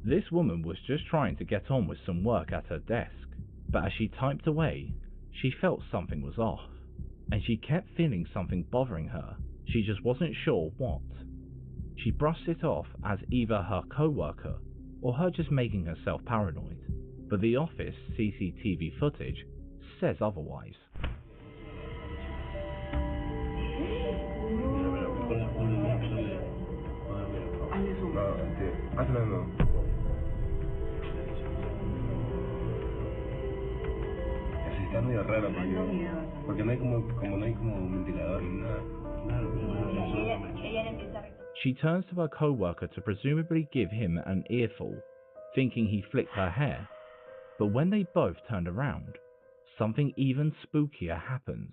This woman was just trying to get on with some work at her desk, but as she typed away, she felt something was off, and she kept feeling something bothering her. She just wasn't sure what. She brushed it off as either her co-worker or her just making herself paranoid, but the office CCTV footage says otherwise. Está medio raro porque no hay como ventilador ni nada. She turns to her co-worker to presumably give him an earful, thinking he flicked her hair, but when they both turned around, something even spookier happens.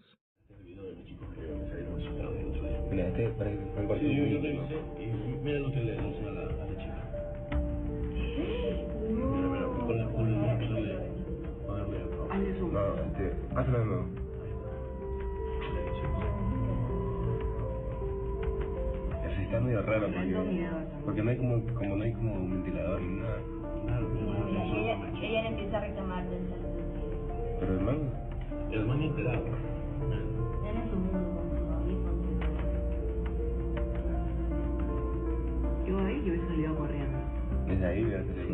Está medio raro porque no hay como ventilador ni nada. Ella le empieza a reclamar del celular. Pero el man enterado. Él es su mundo con su audífono. Yo ahí yo hubiese salido corriendo. Desde ahí voy a hacer eso.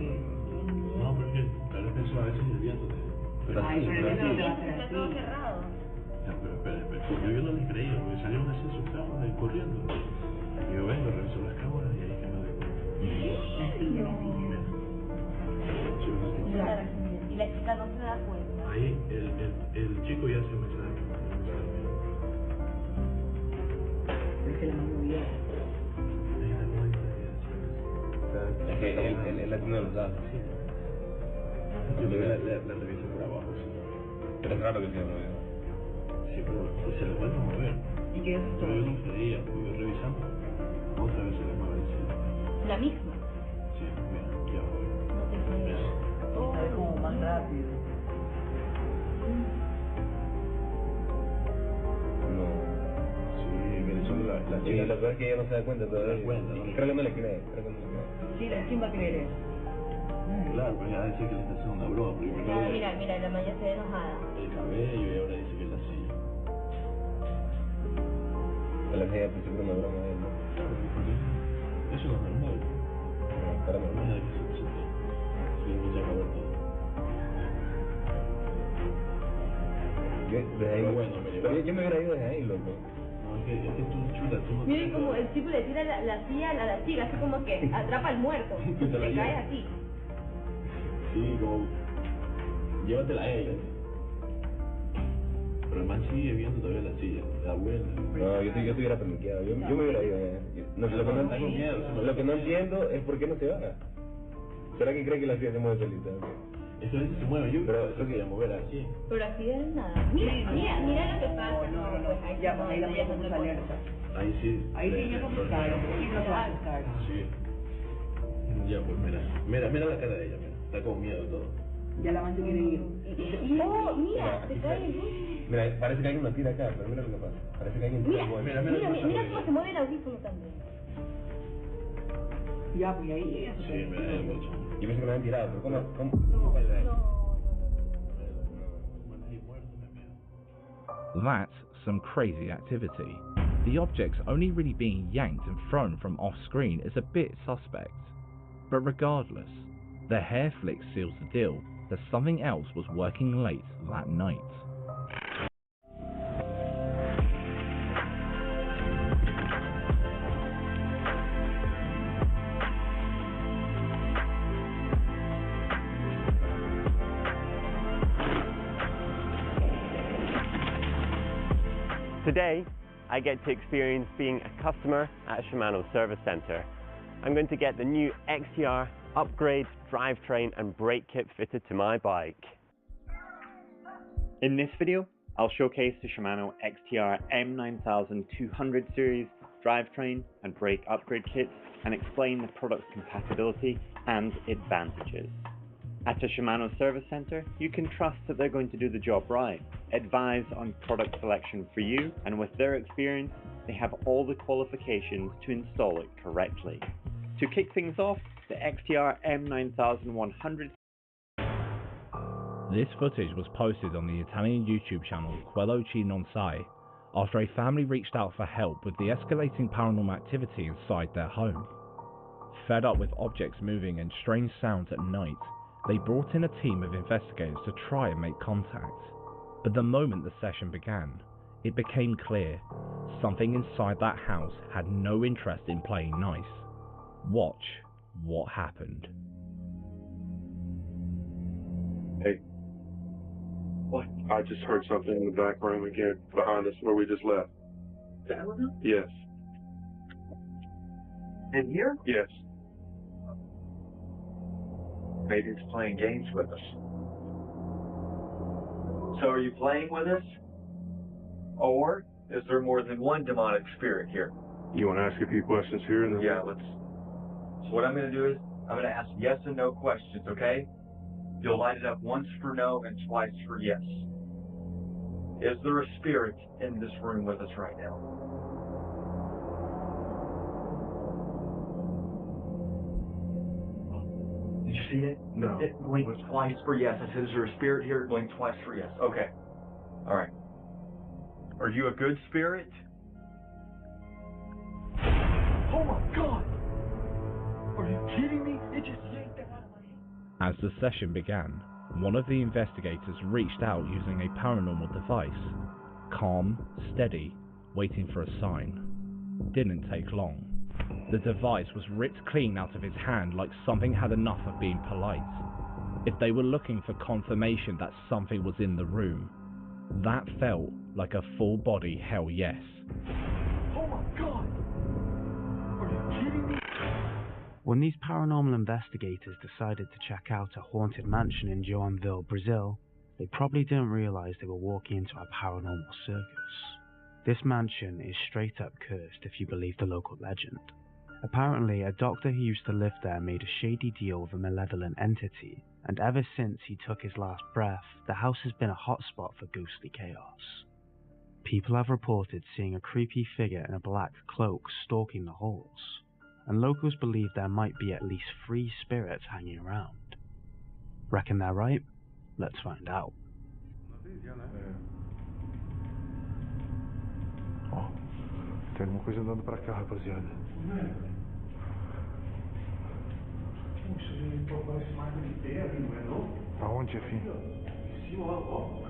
No, porque tal vez eso a veces el viento te... Pero ay, pero el viento te va a hacer Está así. todo cerrado. Ya, pero yo no les creía, porque salieron así asustados corriendo. Y yo vengo, reviso las cámaras y ahí que me doy cuenta. Y la chica no se da cuenta. Ahí el chico ya se me sabe. Es que la mano bien. Es que él la tiene los datos. Yo le reviso por abajo, sí. Pero es raro que sea movido. Sí, pero se le puede mover. ¿Y qué es esto? Pero yo no creía, porque yo revisando, otra vez se le mueve el cielo. La misma. Sí, mira, ya voy. No te creo. Esta vez como más rápido. No. Sí, mira, solo la Y chica. la verdad es que ella no se da cuenta todavía. No se da cuenta, ¿no? Creo que no le cree. Sí, ¿quién va a creer eso? Claro, pues ya decir que le está haciendo una broma, porque primero Mira, la Maya se ve enojada. el cabello y ahora dice que es la silla. A la gente pensó que era una broma de él, ¿no? Claro, porque eso no es normal. Para mí. Imagínate que se empieza a mover todo. Desde ahí, Bueno, pero yo me hubiera ido desde ahí, loco. No, es que tú, chuta, tú no... Miren como el tipo le tira la silla a la chica, así como que atrapa al muerto. Te la Le lleva. cae así. Sí, como... Llévatela a ella. Pero el man sigue viendo todavía la silla, la buena. No, yo estuviera paniqueado. Yo me hubiera ido. Lo que no entiendo es por qué no se va. ¿Será que cree que la silla se mueve solita? Es que a veces se mueve, yo Pero creo que ya mover así. Pero así de nada. Mira lo que pasa. No, pues ahí la pusimos alerta. Ahí sí. Ahí sí ya no se cae, sí no se va a asustar. Sí. Ya, pues mira la cara de ella, mira. Está con miedo todo. Ya la man se quiere ir. Oh, mira, se cae el bus. Mira, parece que alguien lo tira acá, pero mira lo que pasa. Parece que alguien tira Mira, algo. mira cómo se mueve el audífono también. Ya, pues ahí ella se Sí, mira, hay mucho. Yo pensé que lo habían tirado, pero ¿cómo? No. That's some crazy activity. The objects only really being yanked and thrown from off screen is a bit suspect. But regardless, the hair flick seals the deal that something else was working late that night. Today, I get to experience being a customer at a Shimano service center. I'm going to get the new XTR upgrade drivetrain and brake kit fitted to my bike. In this video, I'll showcase the Shimano XTR M9200 series drivetrain and brake upgrade kit and explain the product's compatibility and advantages. At a Shimano service center, you can trust that they're going to do the job right, advise on product selection for you, and with their experience, they have all the qualifications to install it correctly. To kick things off, the XTR M9100. This footage was posted on the Italian YouTube channel Quello Ci Non Sai after a family reached out for help with the escalating paranormal activity inside their home. Fed up with objects moving and strange sounds at night, they brought in a team of investigators to try and make contact. But the moment the session began, it became clear something inside that house had no interest in playing nice. Watch what happened. Hey. What? I just heard something in the back room again, behind us, where we just left. That was it? Yes. In here? Yes. Maybe it's playing games with us. So are you playing with us? Or is there more than one demonic spirit here? You want to ask a few questions here? And then Yeah, let's. So what I'm going to do is, I'm going to ask yes and no questions, okay? You'll light it up once for no and twice for yes. Is there a spirit in this room with us right now? Did you see it? No. It blinked twice for yes. I said, is there a spirit here? It blinked twice for yes. Okay. All right. Are you a good spirit? Oh my God! Are you kidding me? It just yanked that out of my hand. As the session began, one of the investigators reached out using a paranormal device. Calm, steady, waiting for a sign. Didn't take long. The device was ripped clean out of his hand like something had enough of being polite. If they were looking for confirmation that something was in the room, that felt like a full body hell yes. Oh my God! Are you kidding me? When these paranormal investigators decided to check out a haunted mansion in Joinville, Brazil, they probably didn't realize they were walking into a paranormal circus. This mansion is straight up cursed if you believe the local legend. Apparently, a doctor who used to live there made a shady deal with a malevolent entity, and ever since he took his last breath, the house has been a hotspot for ghostly chaos. People have reported seeing a creepy figure in a black cloak stalking the halls, and locals believe there might be at least 3 spirits hanging around. Reckon they're right? Let's find out. Ó, tem alguma coisa andando pra cá, rapaziada. Puxa, gente, parece marca de pé ali, não é não? Aonde, chefinho? Em cima, ó.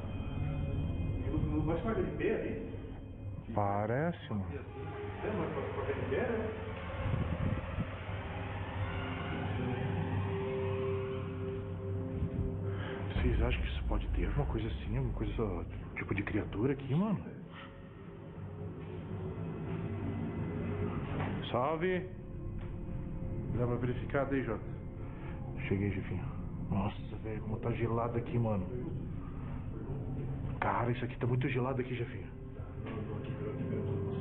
Não parece marca de pé ali? Parece, mano. É, mas marca de pé, né? Vocês acham que isso pode ter alguma coisa assim, alguma coisa tipo de criatura aqui, mano? Salve! Dá uma verificada aí, Jota. Cheguei, chefinho. Nossa, velho, como tá gelado aqui, mano. Cara, isso aqui tá muito gelado aqui, chefinho.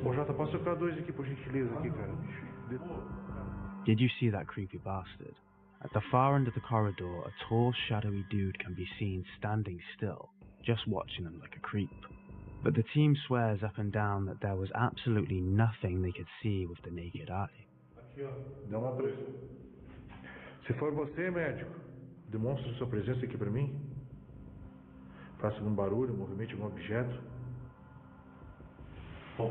Ô, Jota, passa o K2 aqui, por gentileza, aqui, cara. Did you see that creepy bastard? At the far end of the corridor, a tall, shadowy dude can be seen standing still, just watching them like a creep. But the team swears up and down that there was absolutely nothing they could see with the naked eye. Aqui, ó. Dá uma pressa. Se for você, médico, demonstre sua presença aqui pra mim. Faça algum barulho, movimente algum objeto. Ó.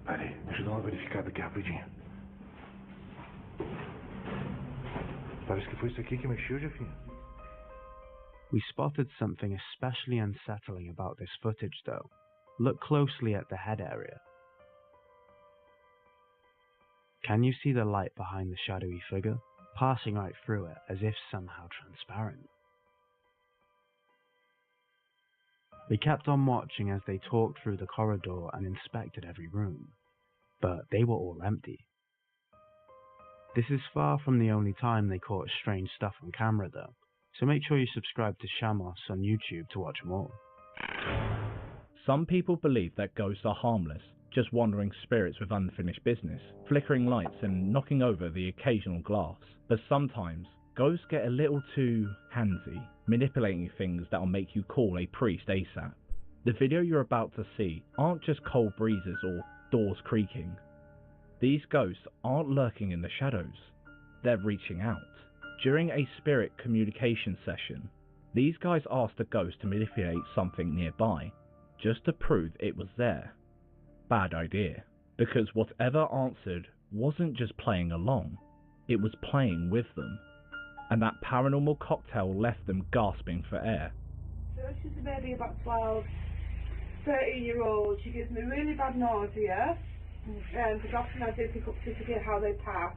Pera aí, deixa eu dar uma verificada aqui rapidinho. Parece que foi isso aqui que mexeu, Jefinho. We spotted something especially unsettling about this footage though. Look closely at the head area. Can you see the light behind the shadowy figure, passing right through it as if somehow transparent? We kept on watching as they talked through the corridor and inspected every room, but they were all empty. This is far from the only time they caught strange stuff on camera though, so make sure you subscribe to Shamos on YouTube to watch more. Some people believe that ghosts are harmless, just wandering spirits with unfinished business, flickering lights and knocking over the occasional glass. But sometimes, ghosts get a little too handsy, manipulating things that'll make you call a priest ASAP. The video you're about to see aren't just cold breezes or doors creaking. These ghosts aren't lurking in the shadows, they're reaching out. During a spirit communication session, these guys asked the ghost to manipulate something nearby, just to prove it was there. Bad idea, because whatever answered wasn't just playing along, it was playing with them, and that paranormal cocktail left them gasping for air. So she's maybe about 12, 13-year-old, she gives me really bad nausea, because often I do pick up to forget how they pass,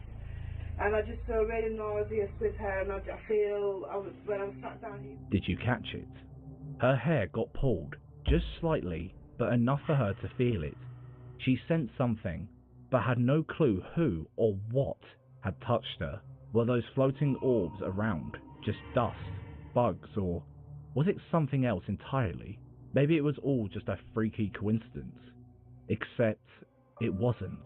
and I just feel really nauseous with her, and I feel, when I'm sat down here... Did you catch it? Her hair got pulled, just slightly, but enough for her to feel it. She sensed something, but had no clue who or what had touched her. Were those floating orbs around just dust, bugs, or was it something else entirely? Maybe it was all just a freaky coincidence. Except it wasn't,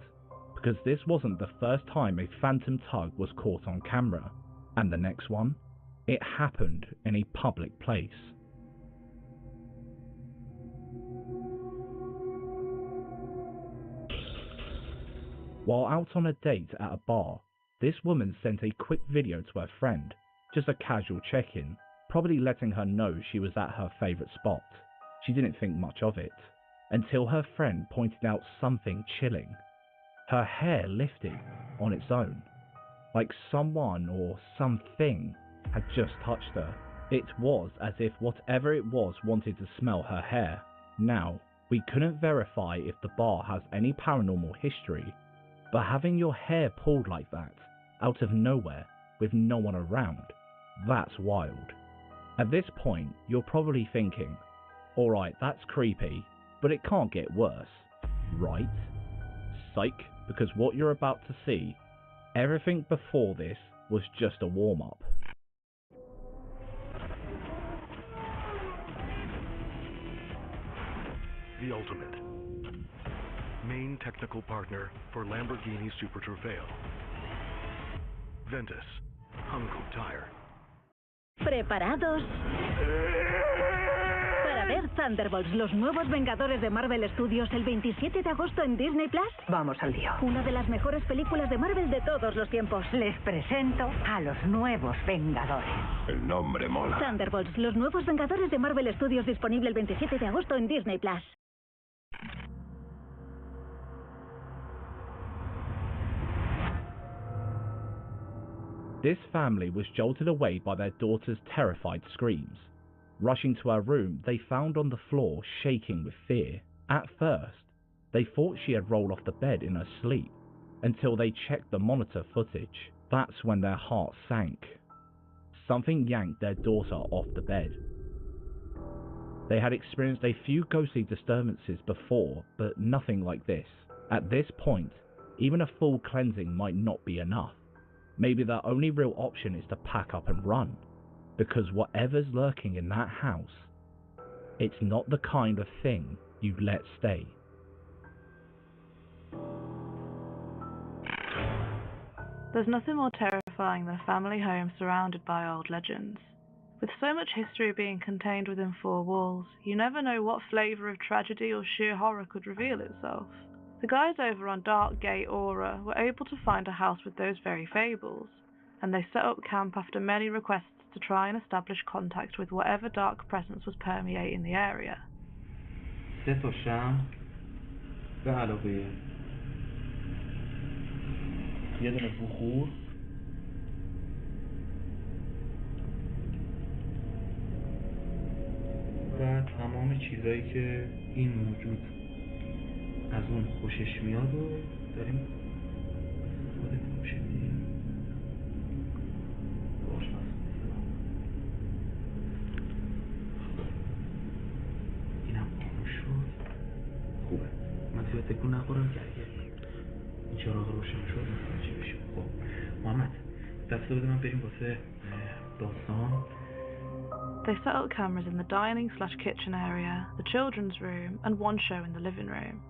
because this wasn't the first time a phantom tug was caught on camera, and the next one, it happened in a public place. While out on a date at a bar, this woman sent a quick video to her friend, just a casual check-in, probably letting her know she was at her favourite spot. She didn't think much of it, until her friend pointed out something chilling. Her hair lifted on its own, like someone or something had just touched her. It was as if whatever it was wanted to smell her hair. Now, we couldn't verify if the bar has any paranormal history, but having your hair pulled like that, out of nowhere, with no one around, that's wild. At this point, you're probably thinking, alright, that's creepy, but it can't get worse, right? Psych, because what you're about to see, everything before this was just a warm-up. The ultimate main technical partner for Lamborghini Super Trofeo. Ventus, Hunko Tire. ¿Preparados? Para ver Thunderbolts, los nuevos Vengadores de Marvel Studios, el 27 de agosto en Disney Plus. Vamos al lío. Una de las mejores películas de Marvel de todos los tiempos. Les presento a los nuevos Vengadores. El nombre mola. Thunderbolts, los nuevos Vengadores de Marvel Studios, disponible el 27 de agosto en Disney Plus. This family was jolted away by their daughter's terrified screams. Rushing to her room, they found on the floor shaking with fear. At first, they thought she had rolled off the bed in her sleep, until they checked the monitor footage. That's when their hearts sank. Something yanked their daughter off the bed. They had experienced a few ghostly disturbances before, but nothing like this. At this point, even a full cleansing might not be enough. Maybe their only real option is to pack up and run, because whatever's lurking in that house, it's not the kind of thing you'd let stay. There's nothing more terrifying than a family home surrounded by old legends. With so much history being contained within four walls, you never know what flavour of tragedy or sheer horror could reveal itself. The guys over on Dark Gate Aura were able to find a house with those very fables, and they set up camp after many requests to try and establish contact with whatever dark presence was permeating the area. و تمام چیزایی که این موجود از اون خوشش میاد و داریم استفاده می‌کنیم. اینم خاموش شد. خوبه. من زیاد تکون نخورم که اگه این چراغ روشن شد متوجه بشیم. خب محمد دست بده من بریم واسه داستان. They set up cameras in the dining/kitchen area, the children's room, and one show in the living room.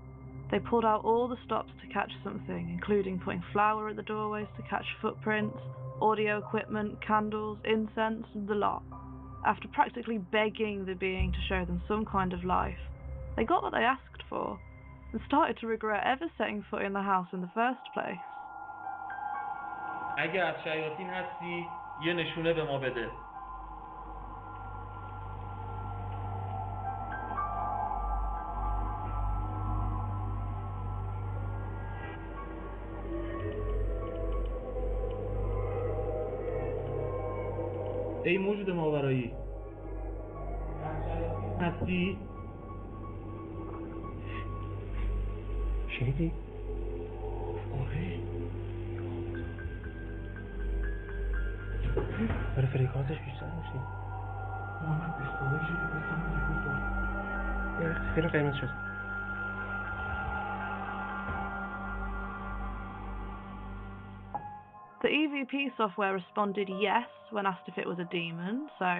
They pulled out all the stops to catch something, including putting flour at the doorways to catch footprints, audio equipment, candles, incense, and the lot. After practically begging the being to show them some kind of life, they got what they asked for. and started to regret ever setting foot in the house in the first place. اگه از شیاطین هستی یه نشونه به ما بده. ای موجود ماورایی هستی؟ شنیدی؟ آره برای فرکانسش بیشتر میشه. محمد بستانه شده بستانه دیگه دار خیلی قیمت شد. The EVP software responded yes when asked if it was a demon, so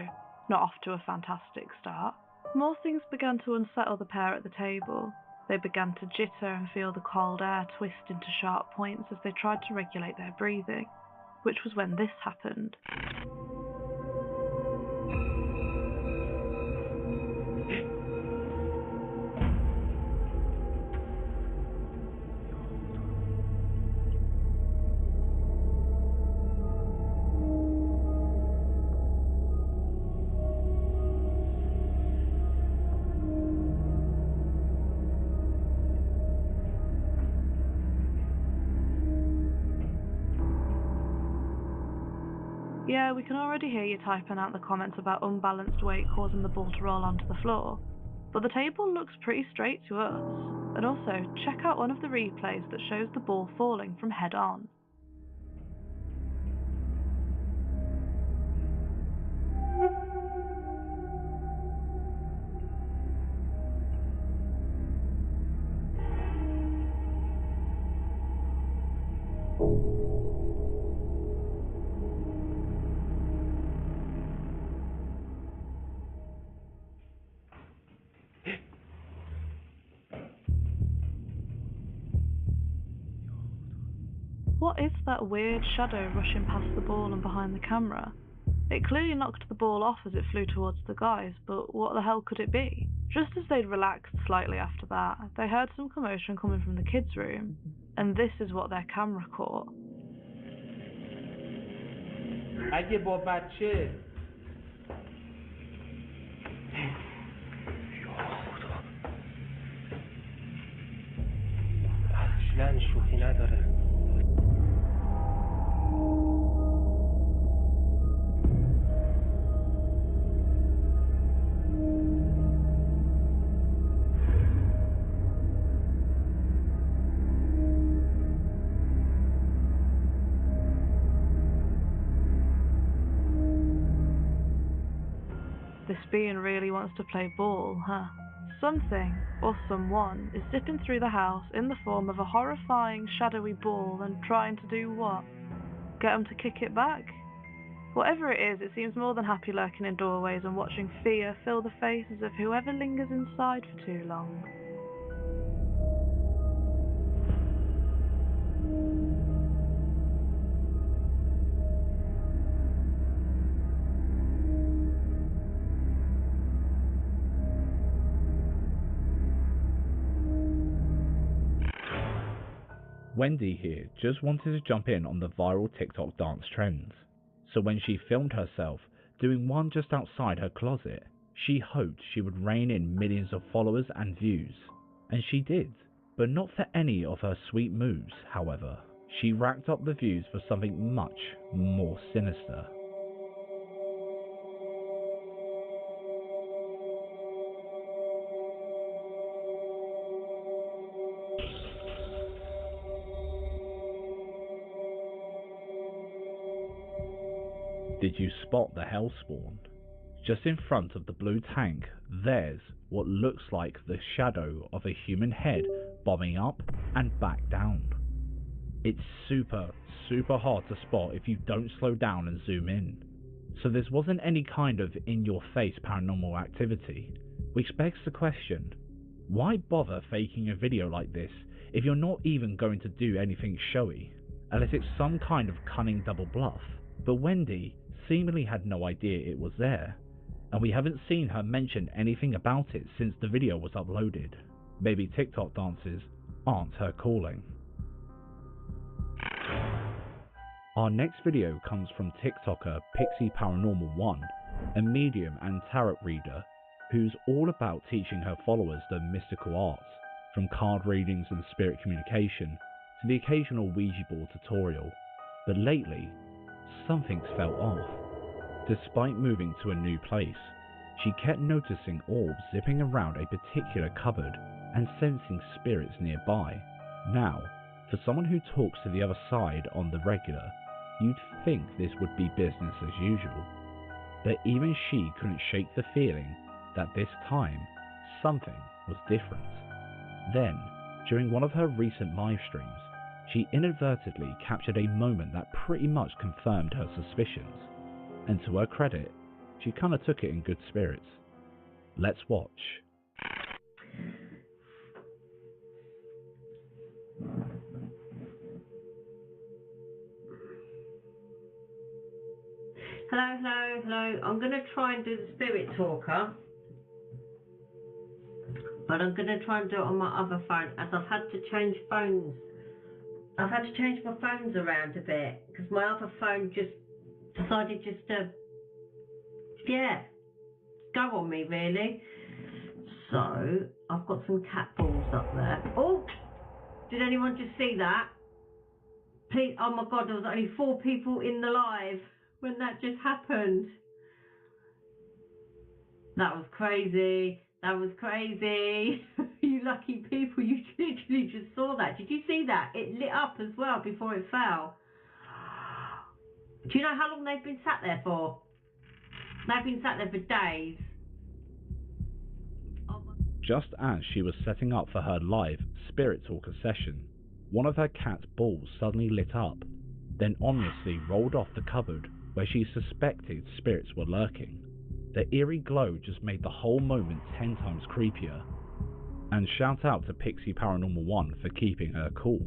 not off to a fantastic start. More things began to unsettle the pair at the table. They began to jitter and feel the cold air twist into sharp points as they tried to regulate their breathing, which was when this happened. Yeah, we can already hear you typing out the comments about unbalanced weight causing the ball to roll onto the floor, but the table looks pretty straight to us. And also, check out one of the replays that shows the ball falling from head on. What is that weird shadow rushing past the ball and behind the camera? It clearly knocked the ball off as it flew towards the guys, but what the hell could it be? Just as they'd relaxed slightly after that, they heard some commotion coming from the kids' room, and this is what their camera caught. اگه با بچه اصلا شوخی نداره. This being really wants to play ball, huh? Something, or someone, is zipping through the house in the form of a horrifying, shadowy ball and trying to do what? Get them to kick it back? Whatever it is, it seems more than happy lurking in doorways and watching fear fill the faces of whoever lingers inside for too long. Wendy here just wanted to jump in on the viral TikTok dance trends. So when she filmed herself doing one just outside her closet, she hoped she would rein in millions of followers and views. And she did, but not for any of her sweet moves, however. She racked up the views for something much more sinister. Did you spot the hellspawn? Just in front of the blue tank, there's what looks like the shadow of a human head bobbing up and back down. It's super hard to spot if you don't slow down and zoom in. So this wasn't any kind of in-your-face paranormal activity, which begs the question, why bother faking a video like this if you're not even going to do anything showy, unless it's some kind of cunning double bluff? But Wendy seemingly had no idea it was there, and we haven't seen her mention anything about it since the video was uploaded. Maybe TikTok dances aren't her calling. Our next video comes from TikToker Pixie Paranormal 1, a medium and tarot reader who's all about teaching her followers the mystical arts, from card readings and spirit communication to the occasional Ouija board tutorial. But lately, something's felt off. Despite moving to a new place, she kept noticing orbs zipping around a particular cupboard and sensing spirits nearby. Now, for someone who talks to the other side on the regular, you'd think this would be business as usual. But even she couldn't shake the feeling that this time, something was different. Then, during one of her recent live streams, she inadvertently captured a moment that pretty much confirmed her suspicions. And to her credit, she kinda took it in good spirits. Let's watch. Hello. I'm going to try and do the spirit talker. But I'm going to try and do it on my other phone, as I've had to change phones. I've had to change my phones around a bit, because my other phone just decided to, go on me really. So, I've got some cat balls up there. Oh! Did anyone just see that? Please, oh my god, there was only 4 people in the live when that just happened. That was crazy. You lucky people, you literally just saw that. Did you see that? It lit up as well before it fell. Do you know how long they've been sat there for? They've been sat there for days. Just as she was setting up for her live Spirit Talker session, one of her cat's balls suddenly lit up, then ominously rolled off the cupboard where she suspected spirits were lurking. The eerie glow just made the whole moment 10 times creepier. And shout out to Pixie Paranormal 1 for keeping her cool.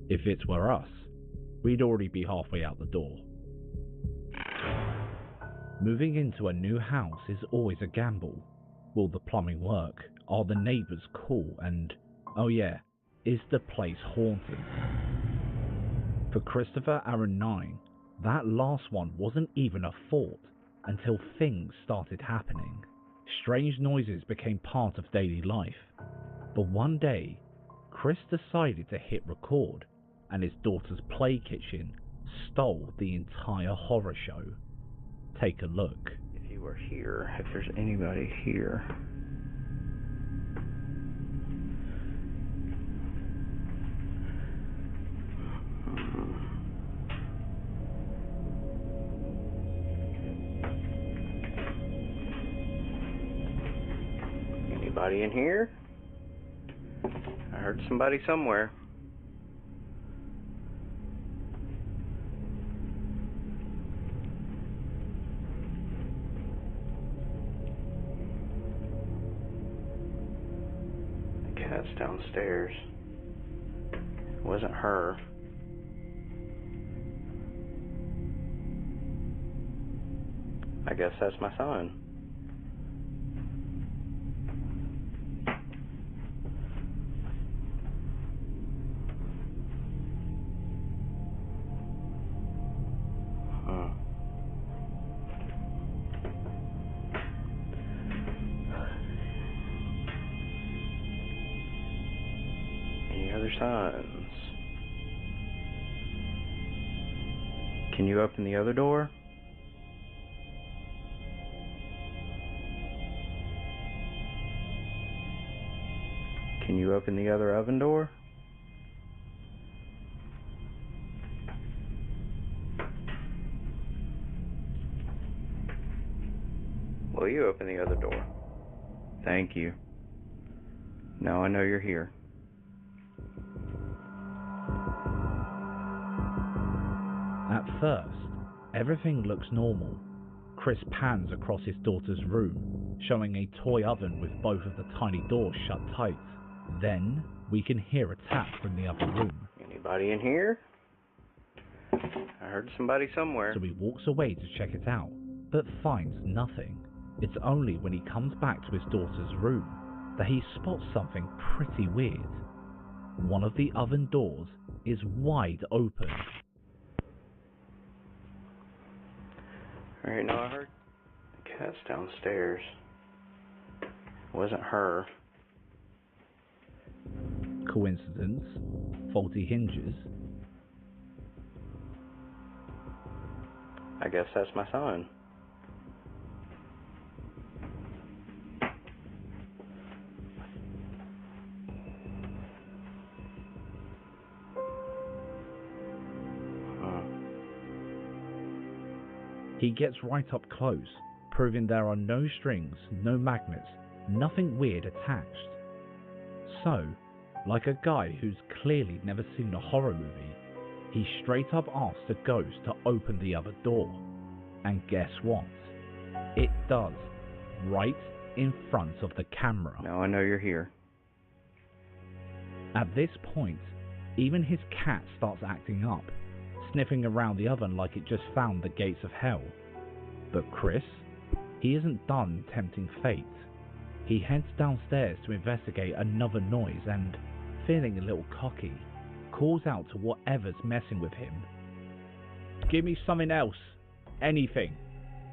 If it were us, we'd already be halfway out the door. Moving into a new house is always a gamble. Will the plumbing work? Are the neighbours cool? And, oh yeah, is the place haunted? For Christopher Aaron 9, that last one wasn't even a thought until things started happening. Strange noises became part of daily life. But one day, Chris decided to hit record, and his daughter's play kitchen stole the entire horror show. Take a look. If you were here, if there's anybody here. Anybody in here? I heard somebody somewhere. The cat's downstairs. It wasn't her. I guess that's my son. Sons. Can you open the other door? Can you open the other oven door? Will you open the other door? Thank you. Now I know you're here. At first, everything looks normal. Chris pans across his daughter's room, showing a toy oven with both of the tiny doors shut tight. Then, we can hear a tap from the other room. Anybody in here? I heard somebody somewhere. So he walks away to check it out, but finds nothing. It's only when he comes back to his daughter's room that he spots something pretty weird. One of the oven doors is wide open. Alright, now I heard the cat's downstairs. It wasn't her. Coincidence? Faulty hinges? I guess that's my son. He gets right up close, proving there are no strings, no magnets, nothing weird attached. So, like a guy who's clearly never seen a horror movie, he straight up asks the ghost to open the other door. And guess what? It does, right in front of the camera. Now I know you're here. At this point, even his cat starts acting up, sniffing around the oven like it just found the gates of hell. But Chris, he isn't done tempting fate. He heads downstairs to investigate another noise and, feeling a little cocky, calls out to whatever's messing with him. "Give me something else. Anything,"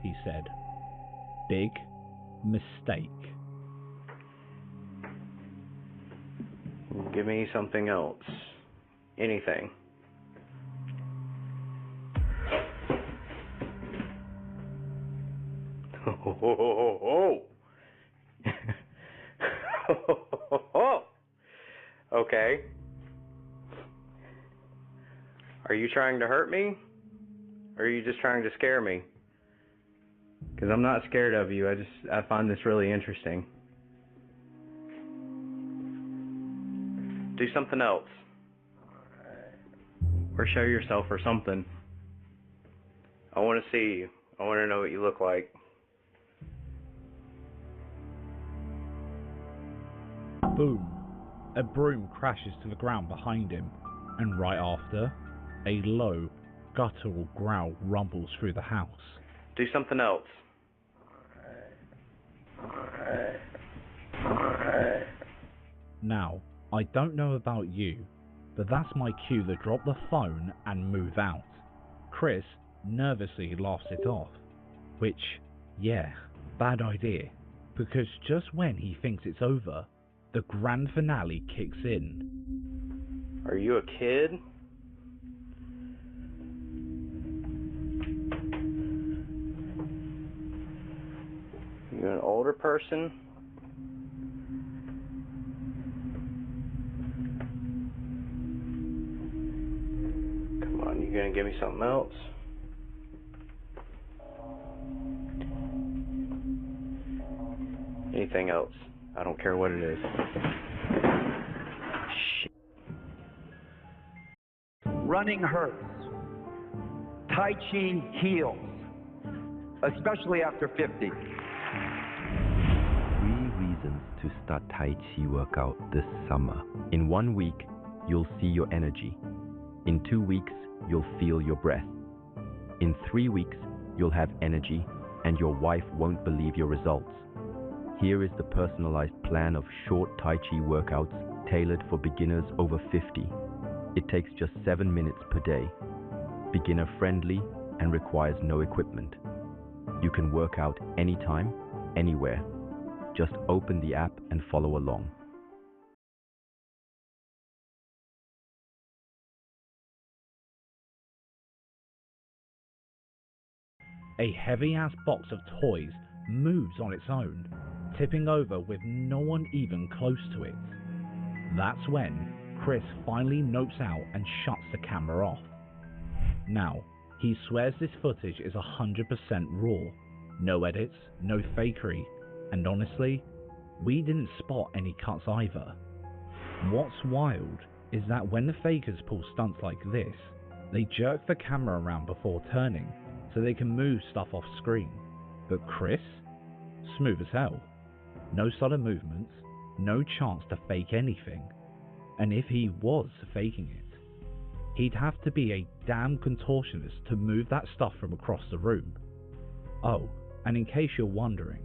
he said. Big mistake. Give me something else. Anything. Okay. Are you trying to hurt me? Or are you just trying to scare me? Because I'm not scared of you. I find this really interesting. Do something else. Or show yourself or something. I want to see you. I want to know what you look like. Boom. A broom crashes to the ground behind him, and right after, a low, guttural growl rumbles through the house. Do something else. Now, I don't know about you, but that's my cue to drop the phone and move out. Chris nervously laughs it off, which, yeah, bad idea, because just when he thinks it's over, the grand finale kicks in. Are you a kid? You an older person? Come on, you gonna give me something else? Anything else? I don't care what it is. Shit. Running hurts. Tai Chi heals. Especially after 50. 3 reasons to start Tai Chi workout this summer. In 1 week, you'll see your energy. In 2 weeks, you'll feel your breath. In 3 weeks, you'll have energy and your wife won't believe your results. Here is the personalized plan of short Tai Chi workouts tailored for beginners over 50. It takes just 7 minutes per day. Beginner friendly and requires no equipment. You can work out anytime, anywhere. Just open the app and follow along. A heavy-ass box of toys moves on its own, tipping over with no one even close to it. That's when Chris finally notes out and shuts the camera off. Now, he swears this footage is 100% raw, no edits, no fakery, and honestly, we didn't spot any cuts either. What's wild is that when the fakers pull stunts like this, they jerk the camera around before turning, so they can move stuff off screen. But Chris? Smooth as hell. No sudden movements, no chance to fake anything. And if he was faking it, he'd have to be a damn contortionist to move that stuff from across the room. Oh, and in case you're wondering,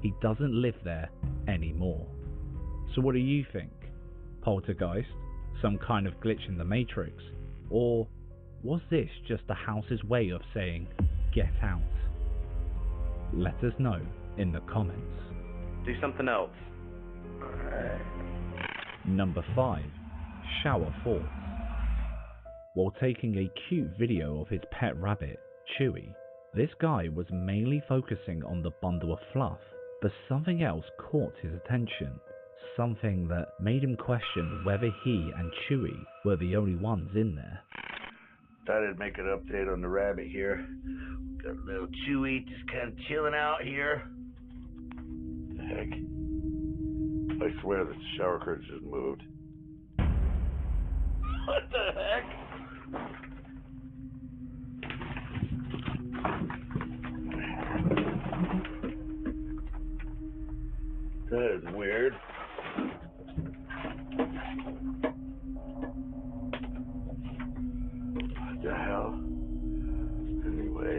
he doesn't live there anymore. So what do you think? Poltergeist? Some kind of glitch in the Matrix? Or was this just the house's way of saying, get out? Let us know in the comments. Do something else. Number 5. Shower thoughts. While taking a cute video of his pet rabbit, Chewy, this guy was mainly focusing on the bundle of fluff, but something else caught his attention. Something that made him question whether he and Chewy were the only ones in there. Thought I'd make an update on the rabbit here. Got a little Chewy just kind of chilling out here. The heck? I swear the shower curtain just moved. What the heck? That is weird. What the hell? Anyway,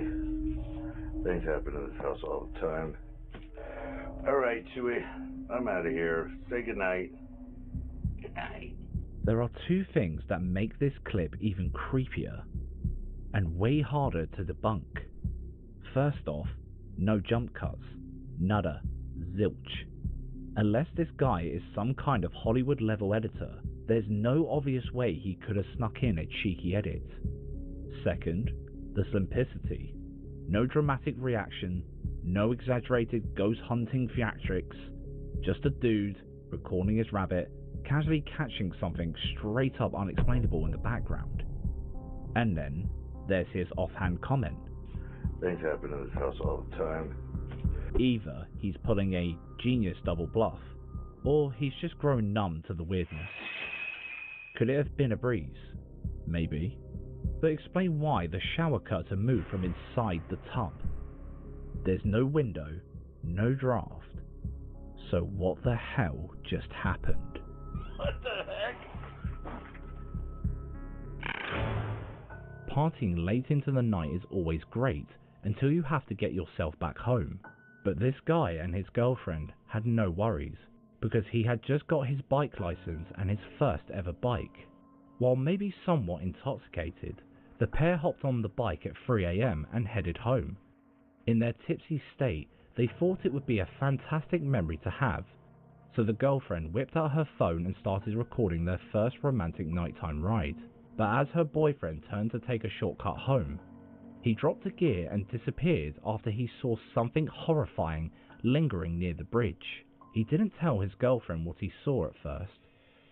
things happen in this house all the time. Alright, Chewy, I'm out of here. Say goodnight. Good night. There are two things that make this clip even creepier and way harder to debunk. First off, no jump cuts. Nada. Zilch. Unless this guy is some kind of Hollywood level editor, there's no obvious way he could have snuck in a cheeky edit. Second, the simplicity. No dramatic reaction, no exaggerated ghost hunting theatrics, just a dude recording his rabbit, casually catching something straight up unexplainable in the background. And then there's his offhand comment. Things happen in this house all the time. Either he's pulling a genius double bluff, or he's just grown numb to the weirdness. Could it have been a breeze? Maybe. But explain why the shower curtain moved from inside the tub. There's no window, no draft. So what the hell just happened? What the heck? Partying late into the night is always great until you have to get yourself back home. But this guy and his girlfriend had no worries, because he had just got his bike license and his first ever bike. While maybe somewhat intoxicated, the pair hopped on the bike at 3 AM and headed home. In their tipsy state, they thought it would be a fantastic memory to have, so the girlfriend whipped out her phone and started recording their first romantic nighttime ride. But as her boyfriend turned to take a shortcut home, he dropped a gear and disappeared after he saw something horrifying lingering near the bridge. He didn't tell his girlfriend what he saw at first,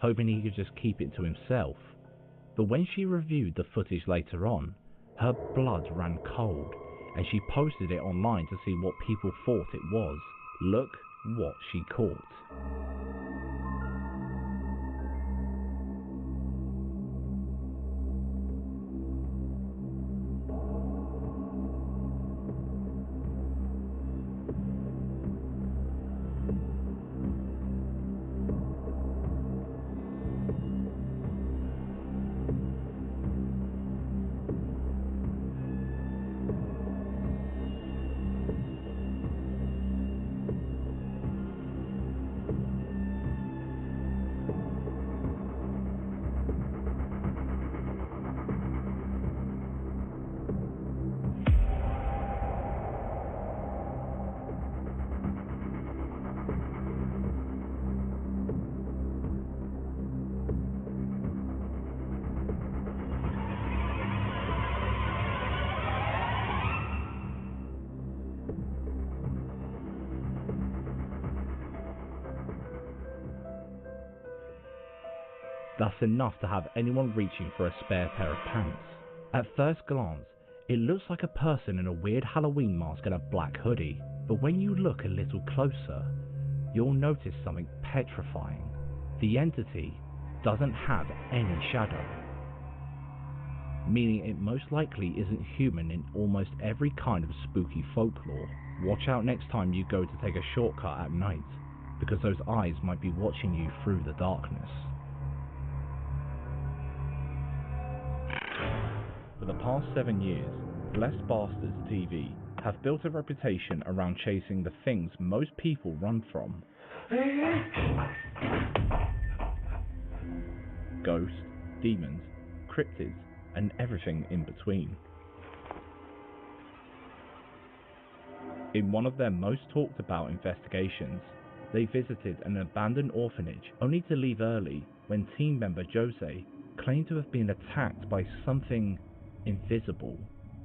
hoping he could just keep it to himself. But when she reviewed the footage later on, her blood ran cold, and she posted it online to see what people thought it was. Look what she caught. That's enough to have anyone reaching for a spare pair of pants. At first glance, it looks like a person in a weird Halloween mask and a black hoodie, but when you look a little closer, you'll notice something petrifying. The entity doesn't have any shadow, meaning it most likely isn't human in almost every kind of spooky folklore. Watch out next time you go to take a shortcut at night, because those eyes might be watching you through the darkness. For the past 7 years, Blessed Bastards TV have built a reputation around chasing the things most people run from. Ghosts, demons, cryptids, and everything in between. In one of their most talked about investigations, they visited an abandoned orphanage only to leave early when team member Jose claimed to have been attacked by something invisible.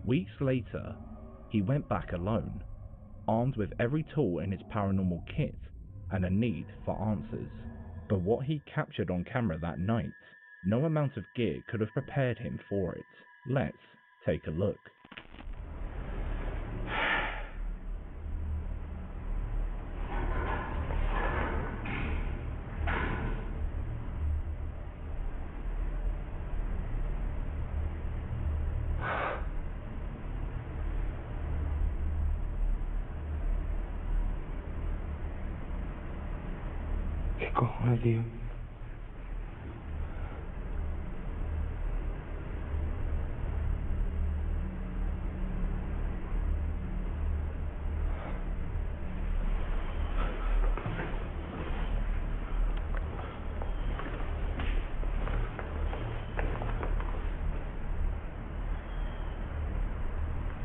Weeks later, he went back alone, armed with every tool in his paranormal kit and a need for answers. But what he captured on camera that night, no amount of gear could have prepared him for it. Let's take a look. ¿Qué cojones, tío?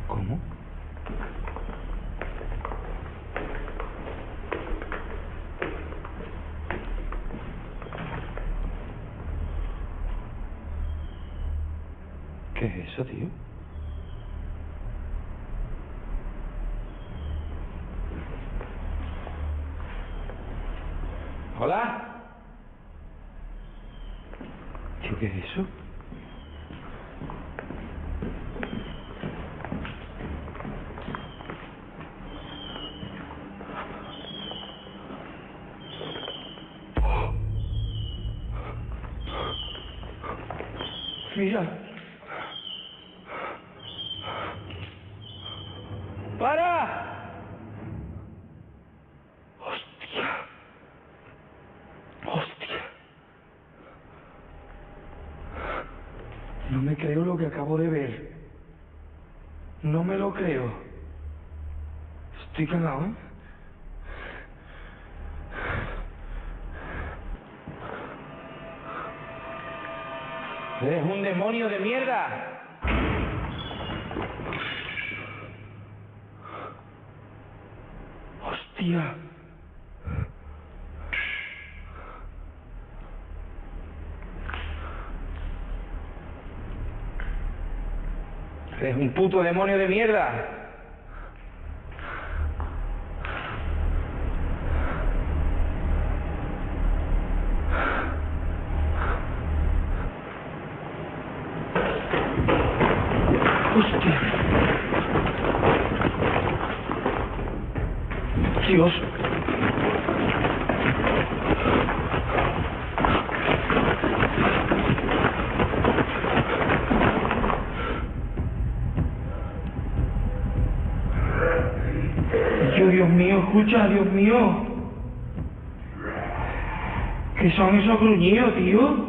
¿Cómo? ¿Qué es eso, tío? ¿Hola? Tío, ¿qué es eso? Mira. ¡Para! ¡Hostia! ¡Hostia! No me creo lo que acabo de ver. No me lo creo. Estoy cagado, ¿eh? ¡Eres un demonio de mierda! ¡Hostia! ¡Eres un puto demonio de mierda! ¡Hostia! Dios. Dios mío, escucha, Dios mío. ¿Qué son esos gruñidos, tío?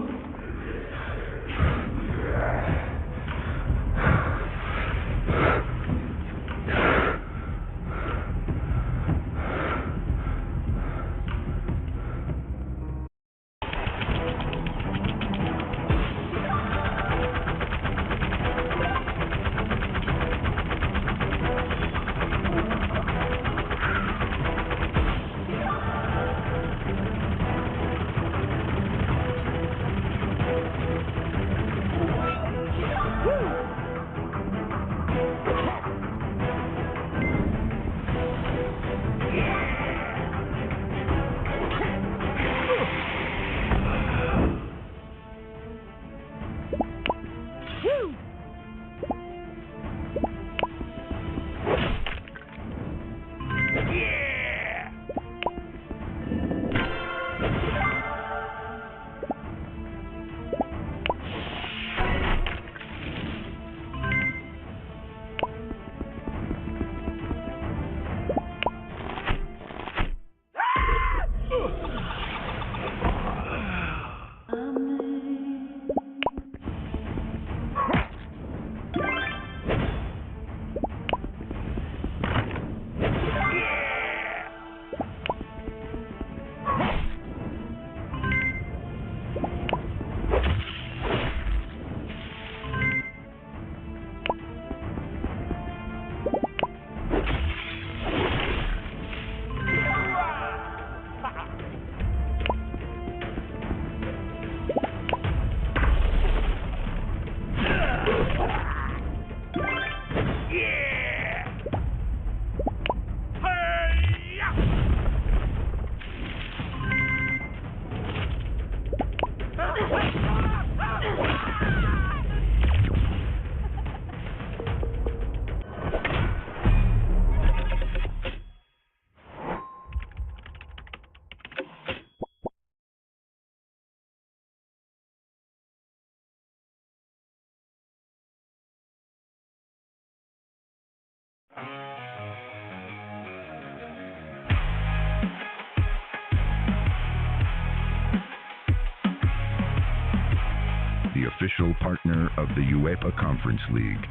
official partner of the UEFA Conference League,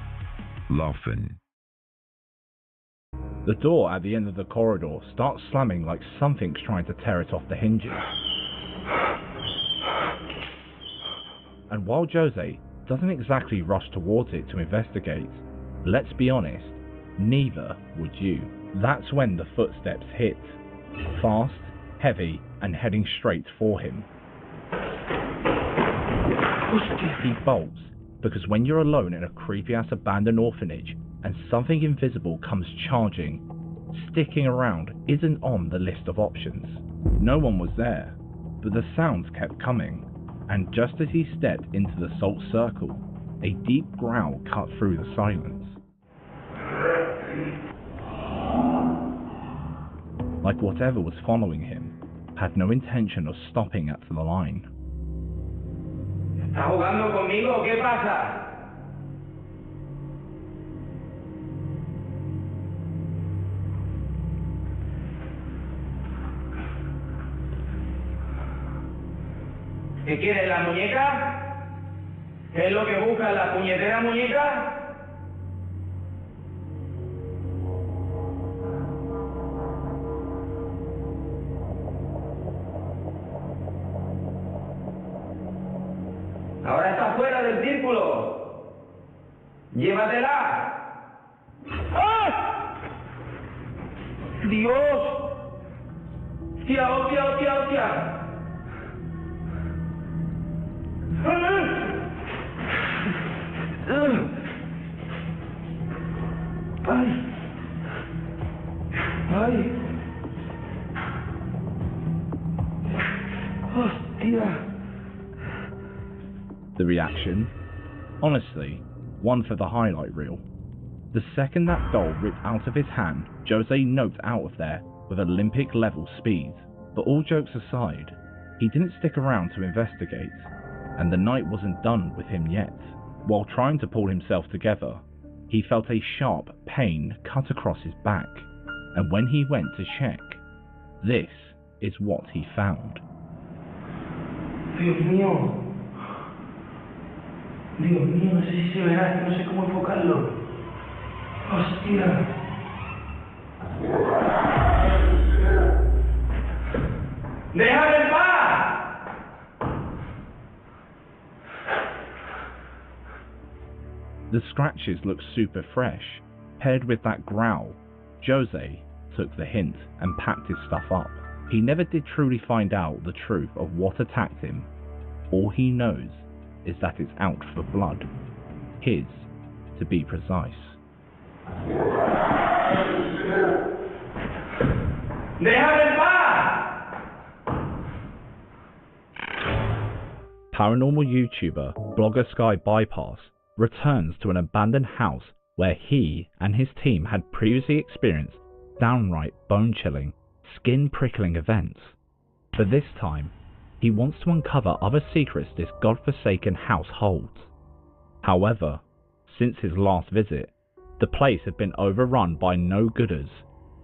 Laufen. The door at the end of the corridor starts slamming like something's trying to tear it off the hinges. And while Jose doesn't exactly rush towards it to investigate, let's be honest, neither would you. That's when the footsteps hit. Fast, heavy, and heading straight for him. He bolts, because when you're alone in a creepy-ass abandoned orphanage and something invisible comes charging, sticking around isn't on the list of options. No one was there, but the sounds kept coming, and just as he stepped into the salt circle, a deep growl cut through the silence. Like whatever was following him had no intention of stopping at the line. ¿Estás jugando conmigo o qué pasa? ¿Qué quieres, la muñeca? ¿Qué es lo que buscas, la puñetera muñeca? Ahora está fuera del círculo. Llévatela. ¡Ah! Dios. Hostia, hostia, hostia, hostia. Ay. Ay. Hostia. The reaction? Honestly, one for the highlight reel. The second that doll ripped out of his hand, Jose noped out of there with Olympic level speed. But all jokes aside, he didn't stick around to investigate, and the night wasn't done with him yet. While trying to pull himself together, he felt a sharp pain cut across his back, and when he went to check, this is what he found. Dios mío. Dios mío, no sé si se verá, no sé cómo enfocarlo. Hostia. ¡Déjame en paz! The scratches looked super fresh. Paired with that growl, Jose took the hint and packed his stuff up. He never did truly find out the truth of what attacked him. All he knows is that it's out for blood. His, to be precise. Paranormal YouTuber, blogger Sky Bypass, returns to an abandoned house where he and his team had previously experienced downright bone-chilling, skin-prickling events. But this time, he wants to uncover other secrets this godforsaken house holds. However, since his last visit, the place had been overrun by no-gooders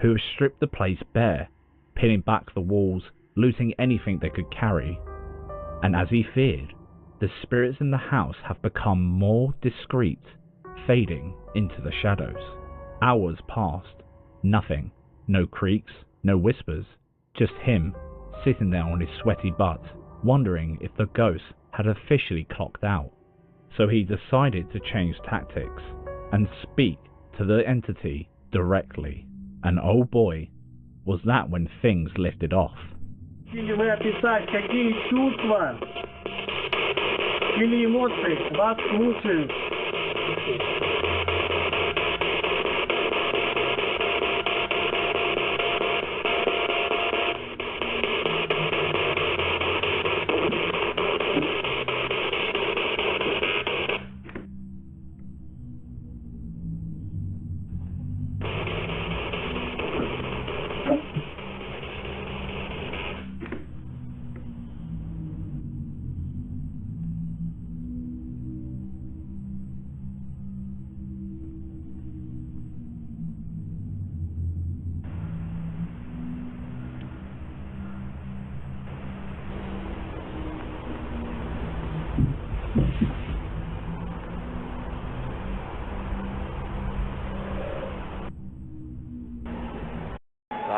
who have stripped the place bare, peeling back the walls, looting anything they could carry. And as he feared, the spirits in the house have become more discreet, fading into the shadows. Hours passed. Nothing. No creaks, no whispers, just him sitting there on his sweaty butt, wondering if the ghost had officially clocked out. So he decided to change tactics and speak to the entity directly. And oh boy, was that when things lifted off. Или вы описать, какие чувства или эмоции вас мучают?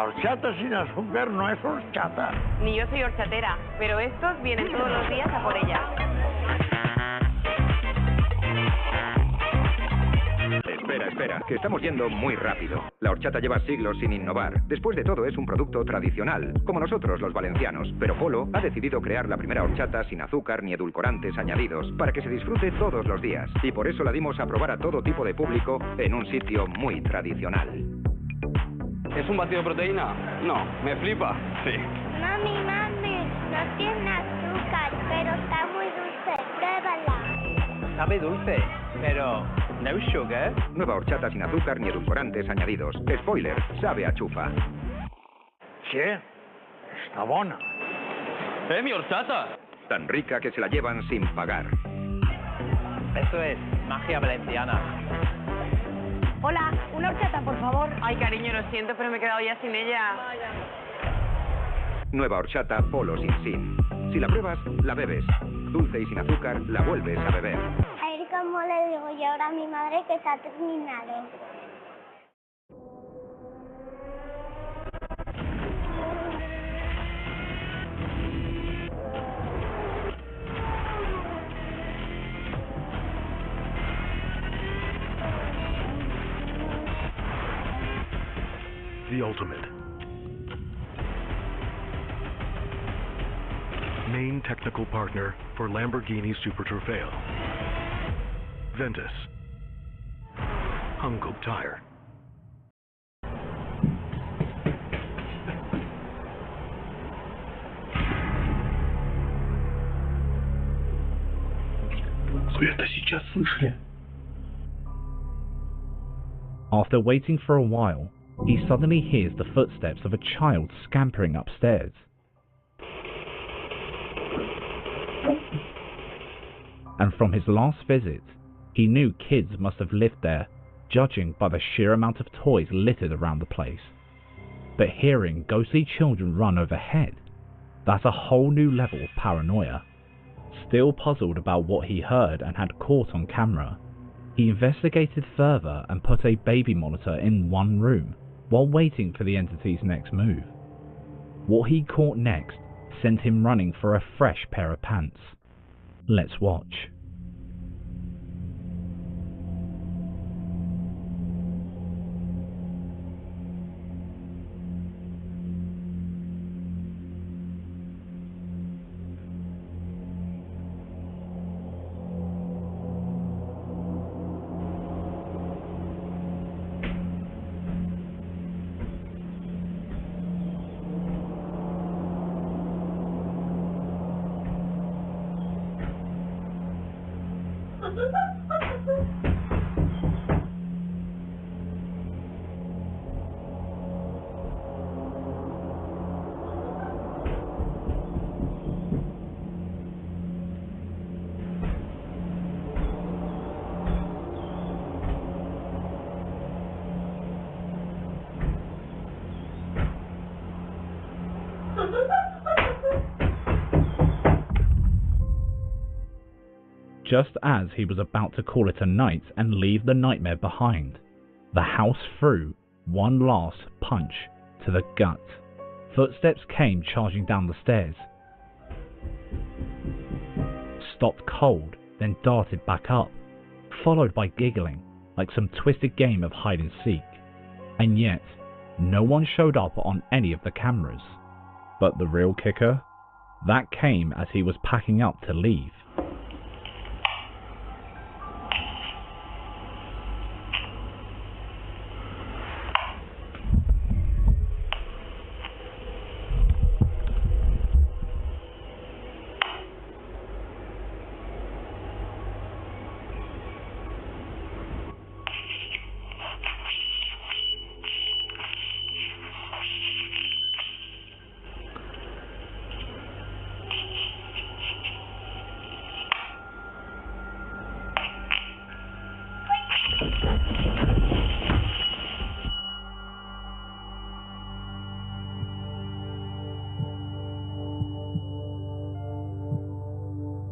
horchata sin azúcar no es horchata. Ni yo soy horchatera, pero estos vienen todos los días a por ella. Espera, que estamos yendo muy rápido. La horchata lleva siglos sin innovar. Después de todo es un producto tradicional, como nosotros los valencianos. Pero Polo ha decidido crear la primera horchata sin azúcar ni edulcorantes añadidos, para que se disfrute todos los días. Y por eso la dimos a probar a todo tipo de público en un sitio muy tradicional. ¿Es un batido de proteína? No, me flipa. Sí. Mami, no tiene azúcar, pero está muy dulce. Pruébala. Sabe dulce, pero no sugar. Nueva horchata sin azúcar ni edulcorantes añadidos. Spoiler, sabe a chufa. Sí, está buena. Mi horchata! Tan rica que se la llevan sin pagar. Eso es magia valenciana. Hola, una horchata, por favor. Ay, cariño, lo siento, pero me he quedado ya sin ella. Nueva horchata Polo sin. Si la pruebas, la bebes. Dulce y sin azúcar, la vuelves a beber. A ver cómo le digo yo ahora a mi madre que se ha terminado. The ultimate. Main technical partner for Lamborghini Super Trofeo. Ventus. Hungkop Tire. Вы это сейчас слышали? After waiting for a while, he suddenly hears the footsteps of a child scampering upstairs. And from his last visit, he knew kids must have lived there, judging by the sheer amount of toys littered around the place. But hearing ghostly children run overhead, that's a whole new level of paranoia. Still puzzled about what he heard and had caught on camera, he investigated further and put a baby monitor in one room while waiting for the entity's next move. What he caught next sent him running for a fresh pair of pants. Let's watch. Just as he was about to call it a night and leave the nightmare behind, the house threw one last punch to the gut. Footsteps came charging down the stairs, stopped cold, then darted back up, followed by giggling like some twisted game of hide and seek. And yet, no one showed up on any of the cameras. But the real kicker? That came as he was packing up to leave.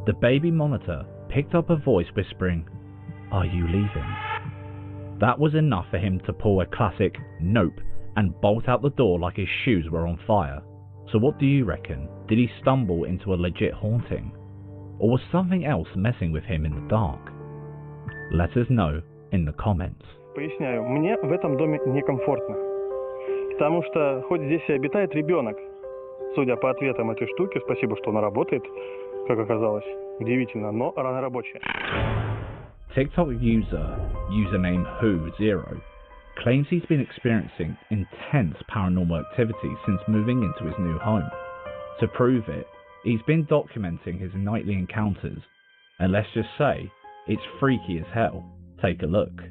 The baby monitor picked up a voice whispering, "Are you leaving?" That was enough for him to pull a classic nope and bolt out the door like his shoes were on fire. So what do you reckon? Did he stumble into a legit haunting? Or was something else messing with him in the dark? Let us know in the comments. Поясняю, мне в этом доме некомфортно. Потому что хоть здесь и обитает ребенок, судя по ответам этой штуки, спасибо, что она работает, как оказалось, удивительно, но рано рабочая. TikTok user, username Who0, claims he's been experiencing intense paranormal activity since moving into his new home. To prove it, he's been documenting his nightly encounters, and let's just say, it's freaky as hell. Take a look.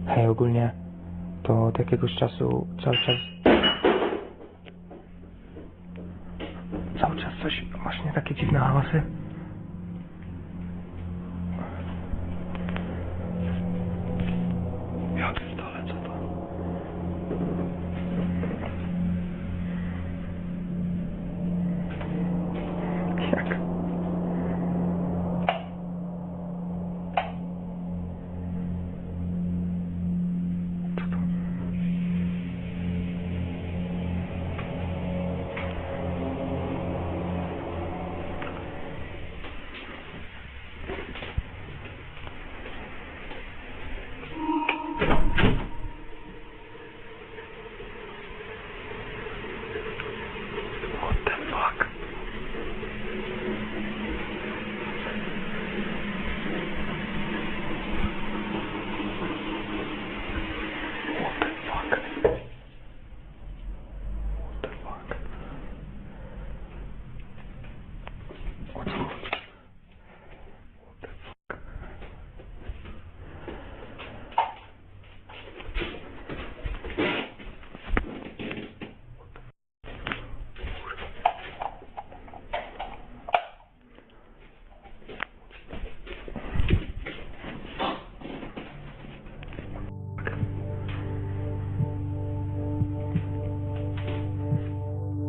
Hej, ogólnie to od jakiegoś czasu cały czas coś, właśnie takie dziwne hałasy. Ja pierdolę, co to? Jak?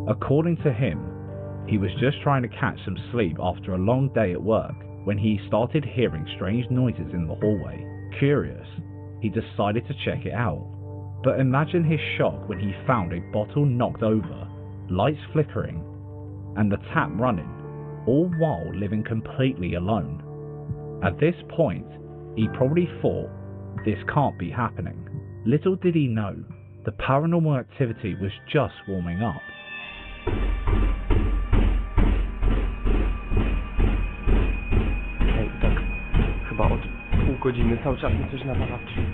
According to him, he was just trying to catch some sleep after a long day at work when he started hearing strange noises in the hallway. Curious, he decided to check it out. But imagine his shock when he found a bottle knocked over, lights flickering, and the tap running, all while living completely alone. At this point, he probably thought, this can't be happening. Little did he know, the paranormal activity was just warming up. Ej, tak chyba od pół godziny cały czas mi coś nawala w drzwi.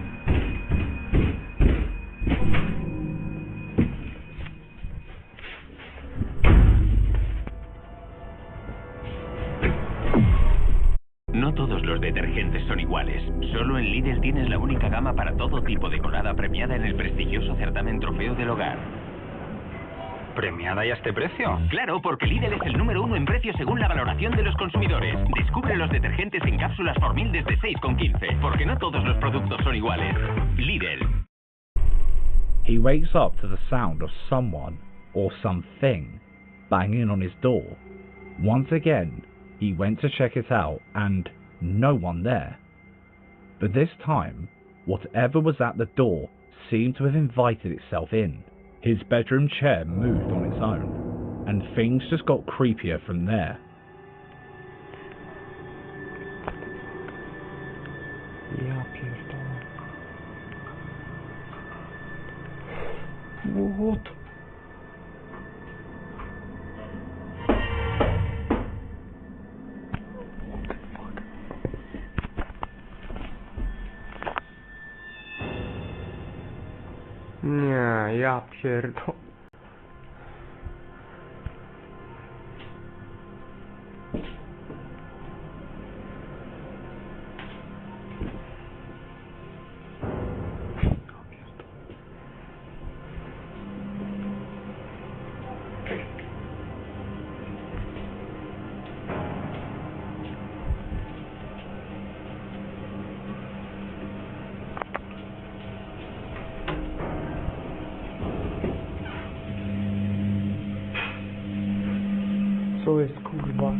No todos los detergentes son iguales. Solo en Lidl tienes la única gama para todo tipo de colada premiada en el prestigioso certamen Trofeo del Hogar. ¿Premiada y a este precio? Claro, porque Lidl es el número 1 en precio según la valoración de los consumidores. Descubre los detergentes en cápsulas por 1000 desde 6,15, porque no todos los productos son iguales. Lidl. He wakes up to the sound of someone, or something, banging on his door. Once again, he went to check it out and no one there. But this time, whatever was at the door seemed to have invited itself in. His bedroom chair moved on its own, and things just got creepier from there. Ja pierdolę. What? Nie, ja pierdolę. Co jest, kurwa?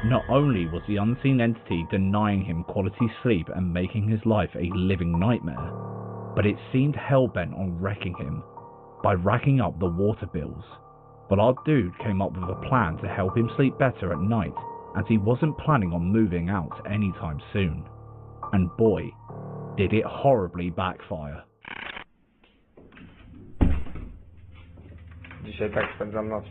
Not only was the unseen entity denying him quality sleep and making his life a living nightmare, but it seemed hell-bent on wrecking him by racking up the water bills. But our dude came up with a plan to help him sleep better at night, as he wasn't planning on moving out anytime soon. And boy, did it horribly backfire. Dzisiaj tak spędzam noc.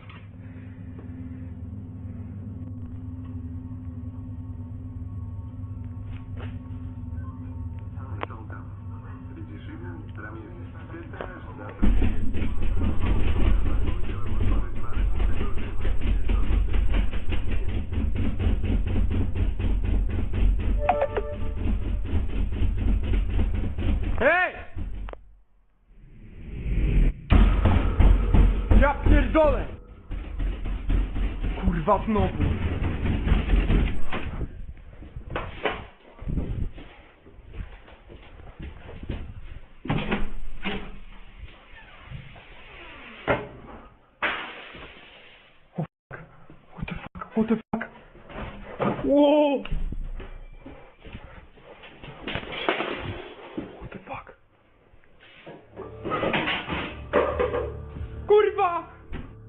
Hej! Ja pierdolę! Kurwa znowu! Oh fuck! What the fuck? What the fuck? Whoa!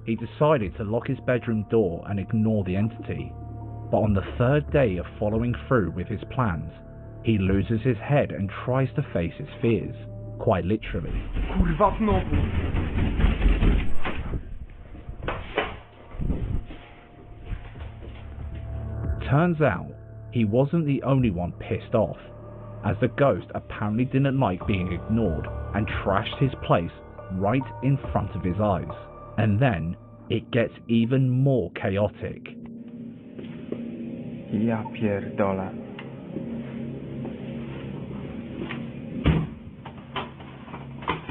He decided to lock his bedroom door and ignore the entity, but on the third day of following through with his plans, he loses his head and tries to face his fears, quite literally. Kurwa znowu! Turns out, he wasn't the only one pissed off, as the ghost apparently didn't like being ignored and trashed his place right in front of his eyes. And then, it gets even more chaotic. Ja pierdolę.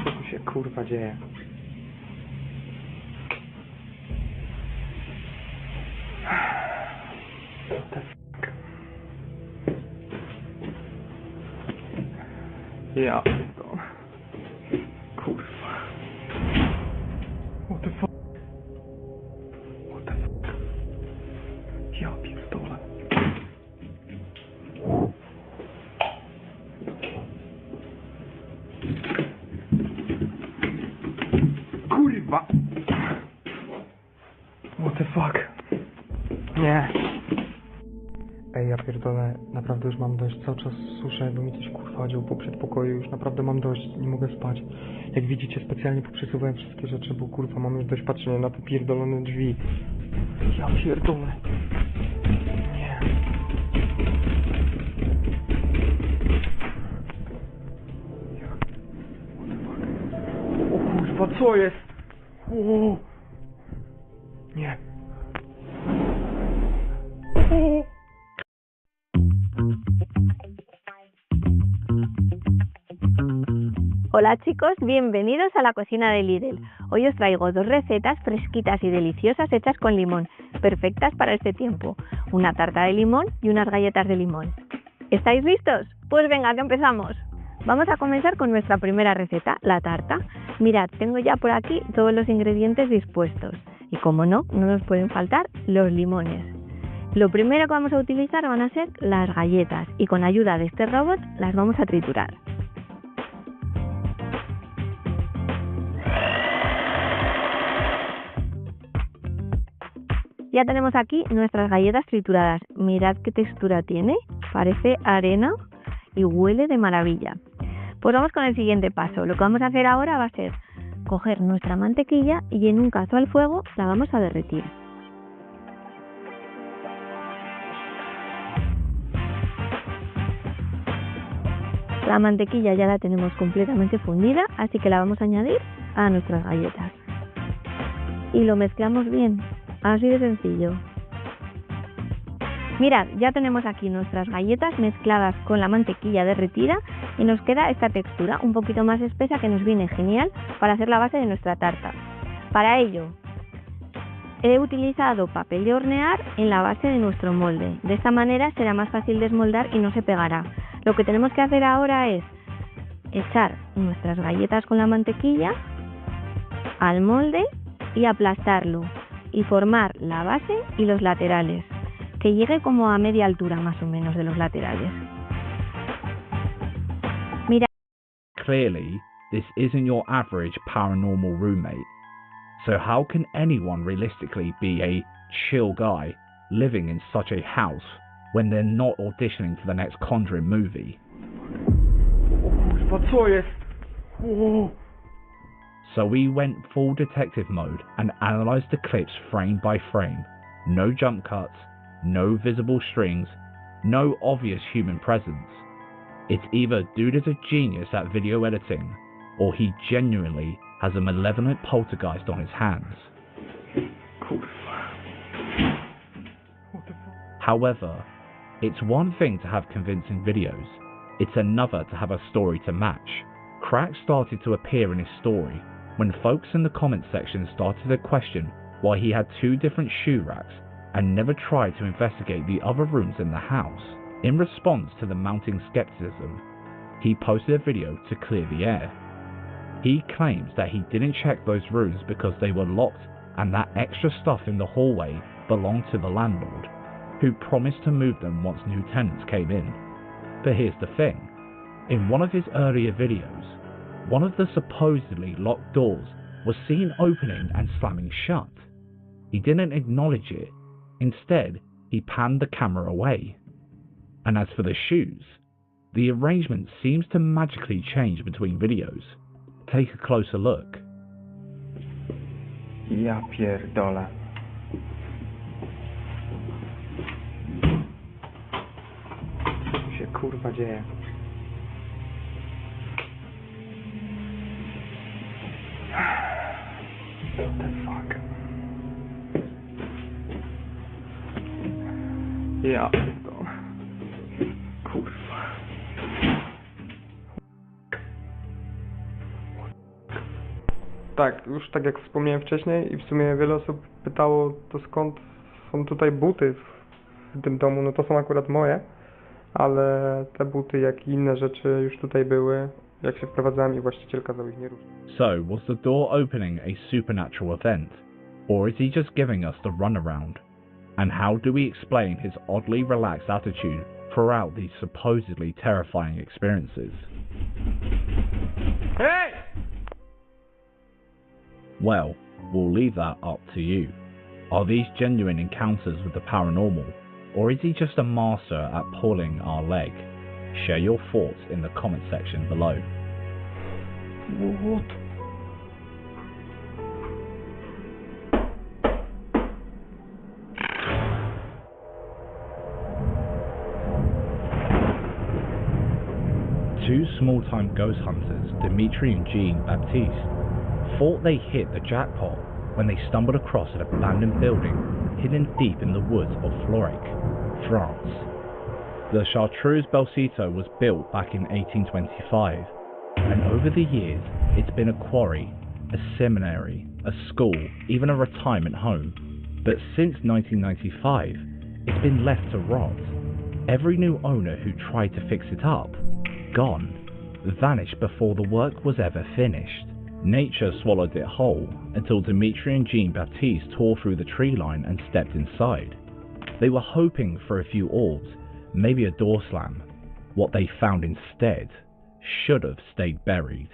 Co tu się kurwa dzieje? What the fuck? Ja pierdolę. Kurwa. What the fuck? What the fuck? Ja pierdolę. Kurwa! What the fuck? Nie. Ej, ja pierdolę, naprawdę już mam dość. Cały czas słyszę, jakby mi coś kurwa chodziło po przedpokoju. Już naprawdę mam dość, nie mogę spać. Jak widzicie, specjalnie poprzesuwałem wszystkie rzeczy, bo kurwa mam już dość patrzenia na te pierdolone drzwi. Ja pierdolę. Nie. O kurwa, co jest? O. Nie. O. Hola chicos, bienvenidos a la cocina de Lidl. Hoy os traigo dos recetas fresquitas y deliciosas hechas con limón, perfectas para este tiempo. Una tarta de limón y unas galletas de limón. ¿Estáis listos? Pues venga, que empezamos. Vamos a comenzar con nuestra primera receta, la tarta. Mirad, tengo ya por aquí todos los ingredientes dispuestos. Y como no, no nos pueden faltar los limones. Lo primero que vamos a utilizar van a ser las galletas y con ayuda de este robot las vamos a triturar. Ya tenemos aquí nuestras galletas trituradas. Mirad qué textura tiene, parece arena y huele de maravilla. Pues vamos con el siguiente paso. Lo que vamos a hacer ahora va a ser coger nuestra mantequilla y en un cazo al fuego la vamos a derretir. La mantequilla ya la tenemos completamente fundida, así que la vamos a añadir a nuestras galletas. Y lo mezclamos bien. Así de sencillo. Mirad, ya tenemos aquí nuestras galletas mezcladas con la mantequilla derretida y nos queda esta textura un poquito más espesa que nos viene genial para hacer la base de nuestra tarta. Para ello, he utilizado papel de hornear en la base de nuestro molde. De esta manera será más fácil desmoldar y no se pegará. Lo que tenemos que hacer ahora es echar nuestras galletas con la mantequilla al molde y aplastarlo y formar la base y los laterales. que llegue como a media altura más o menos de los laterales. Mira. Clearly, this isn't your average paranormal roommate. So how can anyone realistically be a chill guy living in such a house when they're not auditioning for the next Conjuring movie? Kurwa, co jest? So we went full detective mode and analysed the clips frame by frame. No jump cuts, no visible strings, no obvious human presence. It's either dude is a genius at video editing, or he genuinely has a malevolent poltergeist on his hands. However, it's one thing to have convincing videos, it's another to have a story to match. Cracks started to appear in his story when folks in the comment section started to question why he had 2 different shoe racks and never tried to investigate the other rooms in the house. In response to the mounting skepticism, he posted a video to clear the air. He claims that he didn't check those rooms because they were locked and that extra stuff in the hallway belonged to the landlord, who promised to move them once new tenants came in. But here's the thing, in one of his earlier videos, one of the supposedly locked doors was seen opening and slamming shut. He didn't acknowledge it, instead he panned the camera away. And as for the shoes, the arrangement seems to magically change between videos. Take a closer look. Ja pierdolę. Co się kurwa dzieje? What the fuck? Ja pierdolę. Kurwa. Tak, już tak jak wspomniałem wcześniej i w sumie wiele osób pytało, to skąd są tutaj buty w tym domu. No to są akurat moje, ale te buty jak i inne rzeczy już tutaj były, jak się wprowadzałem i właściciel kazał ich nie ruszyć. So, was the door opening a supernatural event, or is he just giving us the runaround? And how do we explain his oddly relaxed attitude throughout these supposedly terrifying experiences? Hey! Well, we'll leave that up to you. Are these genuine encounters with the paranormal, or is he just a master at pulling our leg? Share your thoughts in the comment section below. What? Two small-time ghost hunters, Dimitri and Jean-Baptiste, thought they hit the jackpot when they stumbled across an abandoned building hidden deep in the woods of Floric, France. The Chartreuse Belcito was built back in 1825, and over the years it's been a quarry, a seminary, a school, even a retirement home. But since 1995, it's been left to rot. Every new owner who tried to fix it up, gone, vanished before the work was ever finished. Nature swallowed it whole until Dimitri and Jean-Baptiste tore through the tree line and stepped inside. They were hoping for a few orbs, maybe a door slam. What they found instead should have stayed buried.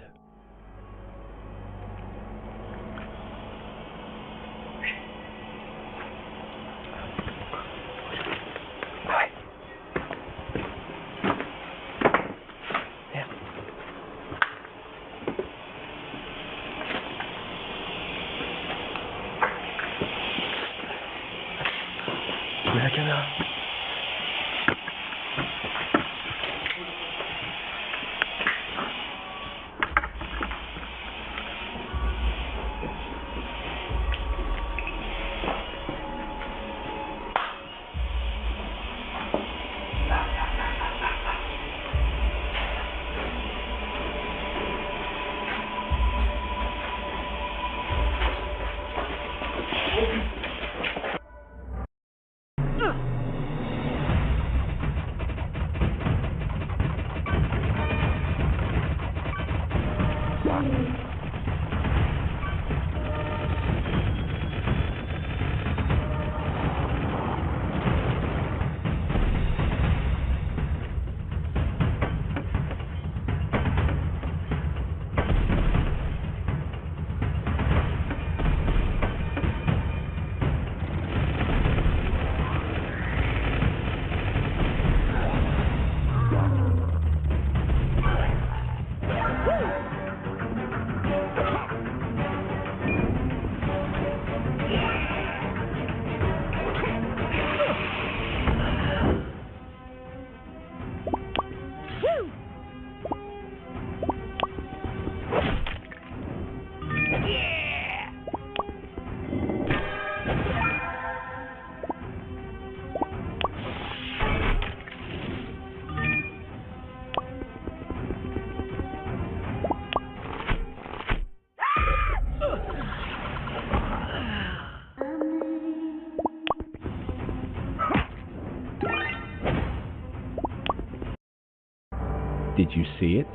Did you see it?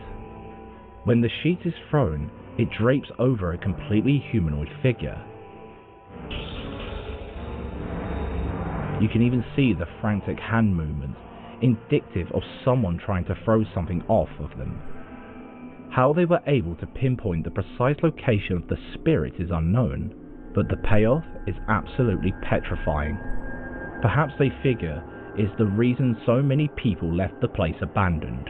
When the sheet is thrown, it drapes over a completely humanoid figure. You can even see the frantic hand movements, indicative of someone trying to throw something off of them. How they were able to pinpoint the precise location of the spirit is unknown, but the payoff is absolutely petrifying. Perhaps they figure is the reason so many people left the place abandoned.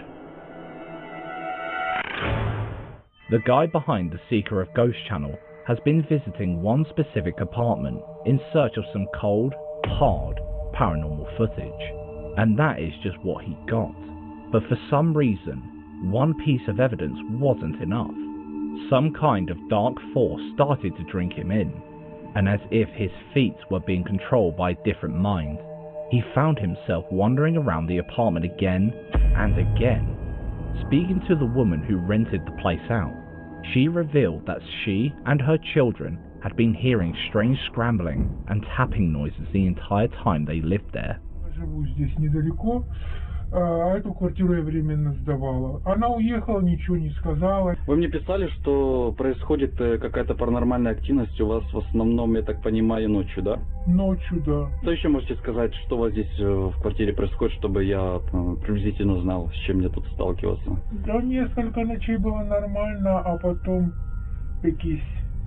The guy behind the Seeker of Ghosts channel has been visiting one specific apartment in search of some cold, hard, paranormal footage, and that is just what he got. But for some reason, one piece of evidence wasn't enough. Some kind of dark force started to drink him in, and as if his feet were being controlled by a different mind, he found himself wandering around the apartment again and again. Speaking to the woman who rented the place out, she revealed that she and her children had been hearing strange scrambling and tapping noises the entire time they lived there. Живу здесь недалеко, а эту квартиру я временно сдавала. Она уехала, ничего не сказала. Вы мне писали, что происходит какая-то паранормальная активность у вас в основном, я так понимаю, ночью, да? Ночью, да. Что еще можете сказать, что у вас здесь в квартире происходит, чтобы я приблизительно знал, с чем мне тут сталкиваться? Да, несколько ночей было нормально, а потом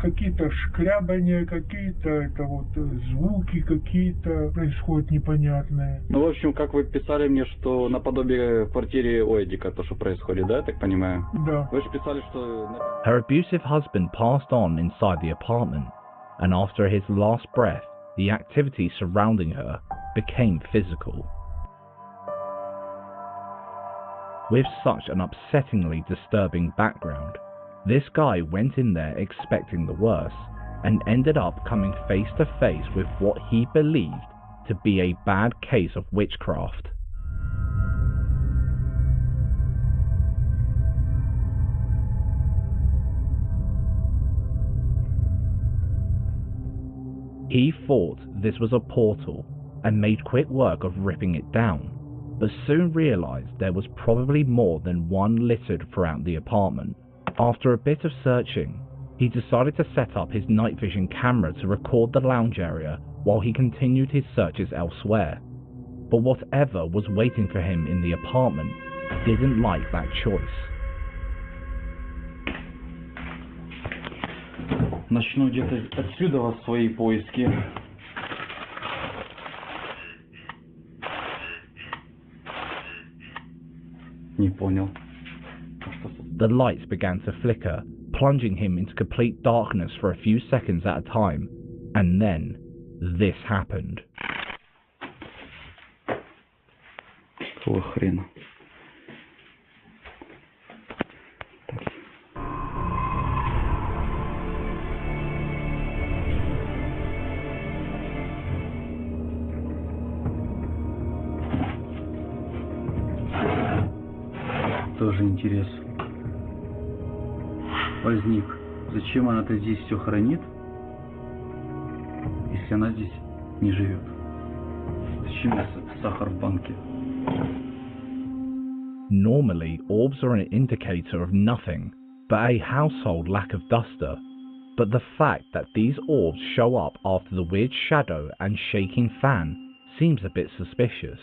какие-то шкрябания, какие-то это вот звуки какие-то происходят непонятные. Ну, в общем, как вы писали мне, что наподобие в квартире Оэдика то, что происходит, да, я так понимаю? Да. Вы же писали, что... Her abusive husband passed on inside the apartment, and after his last breath, the activity surrounding her became physical. With such an upsettingly disturbing background, this guy went in there expecting the worst, and ended up coming face to face with what he believed to be a bad case of witchcraft. He thought this was a portal and made quick work of ripping it down, but soon realized there was probably more than one littered throughout the apartment. After a bit of searching, he decided to set up his night vision camera to record the lounge area while he continued his searches elsewhere. But whatever was waiting for him in the apartment didn't like that choice. Начну где-то отсюда свои поиски. Не понял. The lights began to flicker, plunging him into complete darkness for a few seconds at a time, and then this happened. Какого хрена? Тоже интерес возник. Зачем она-то здесь все хранит, если она здесь не живет? Зачем сахар в банке? Normally, orbs are an indicator of nothing but a household lack of duster, but the fact that these orbs show up after the weird shadow and shaking fan seems a bit suspicious.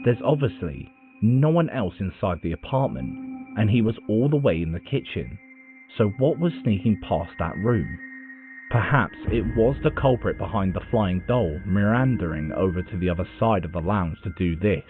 There's obviously no one else inside the apartment, and he was all the way in the kitchen, so what was sneaking past that room? Perhaps it was the culprit behind the flying doll meandering over to the other side of the lounge to do this.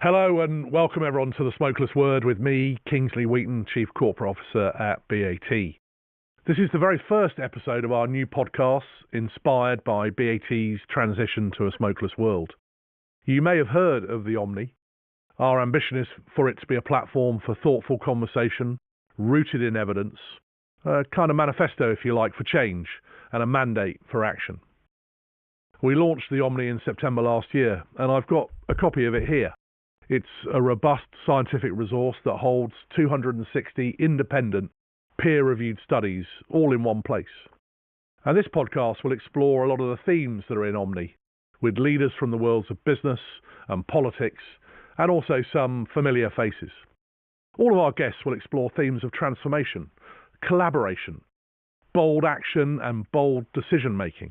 Hello and welcome everyone to the Smokeless Word with me, Kingsley Wheaton, Chief Corporate Officer at BAT. This is the very first episode of our new podcast, inspired by BAT's transition to a smokeless world. You may have heard of the Omni. Our ambition is for it to be a platform for thoughtful conversation, rooted in evidence, a kind of manifesto, if you like, for change, and a mandate for action. We launched the Omni in September last year, and I've got a copy of it here. It's a robust scientific resource that holds 260 independent, peer-reviewed studies all in one place. And this podcast will explore a lot of the themes that are in Omni, with leaders from the worlds of business and politics, and also some familiar faces. All of our guests will explore themes of transformation, collaboration, bold action and bold decision-making.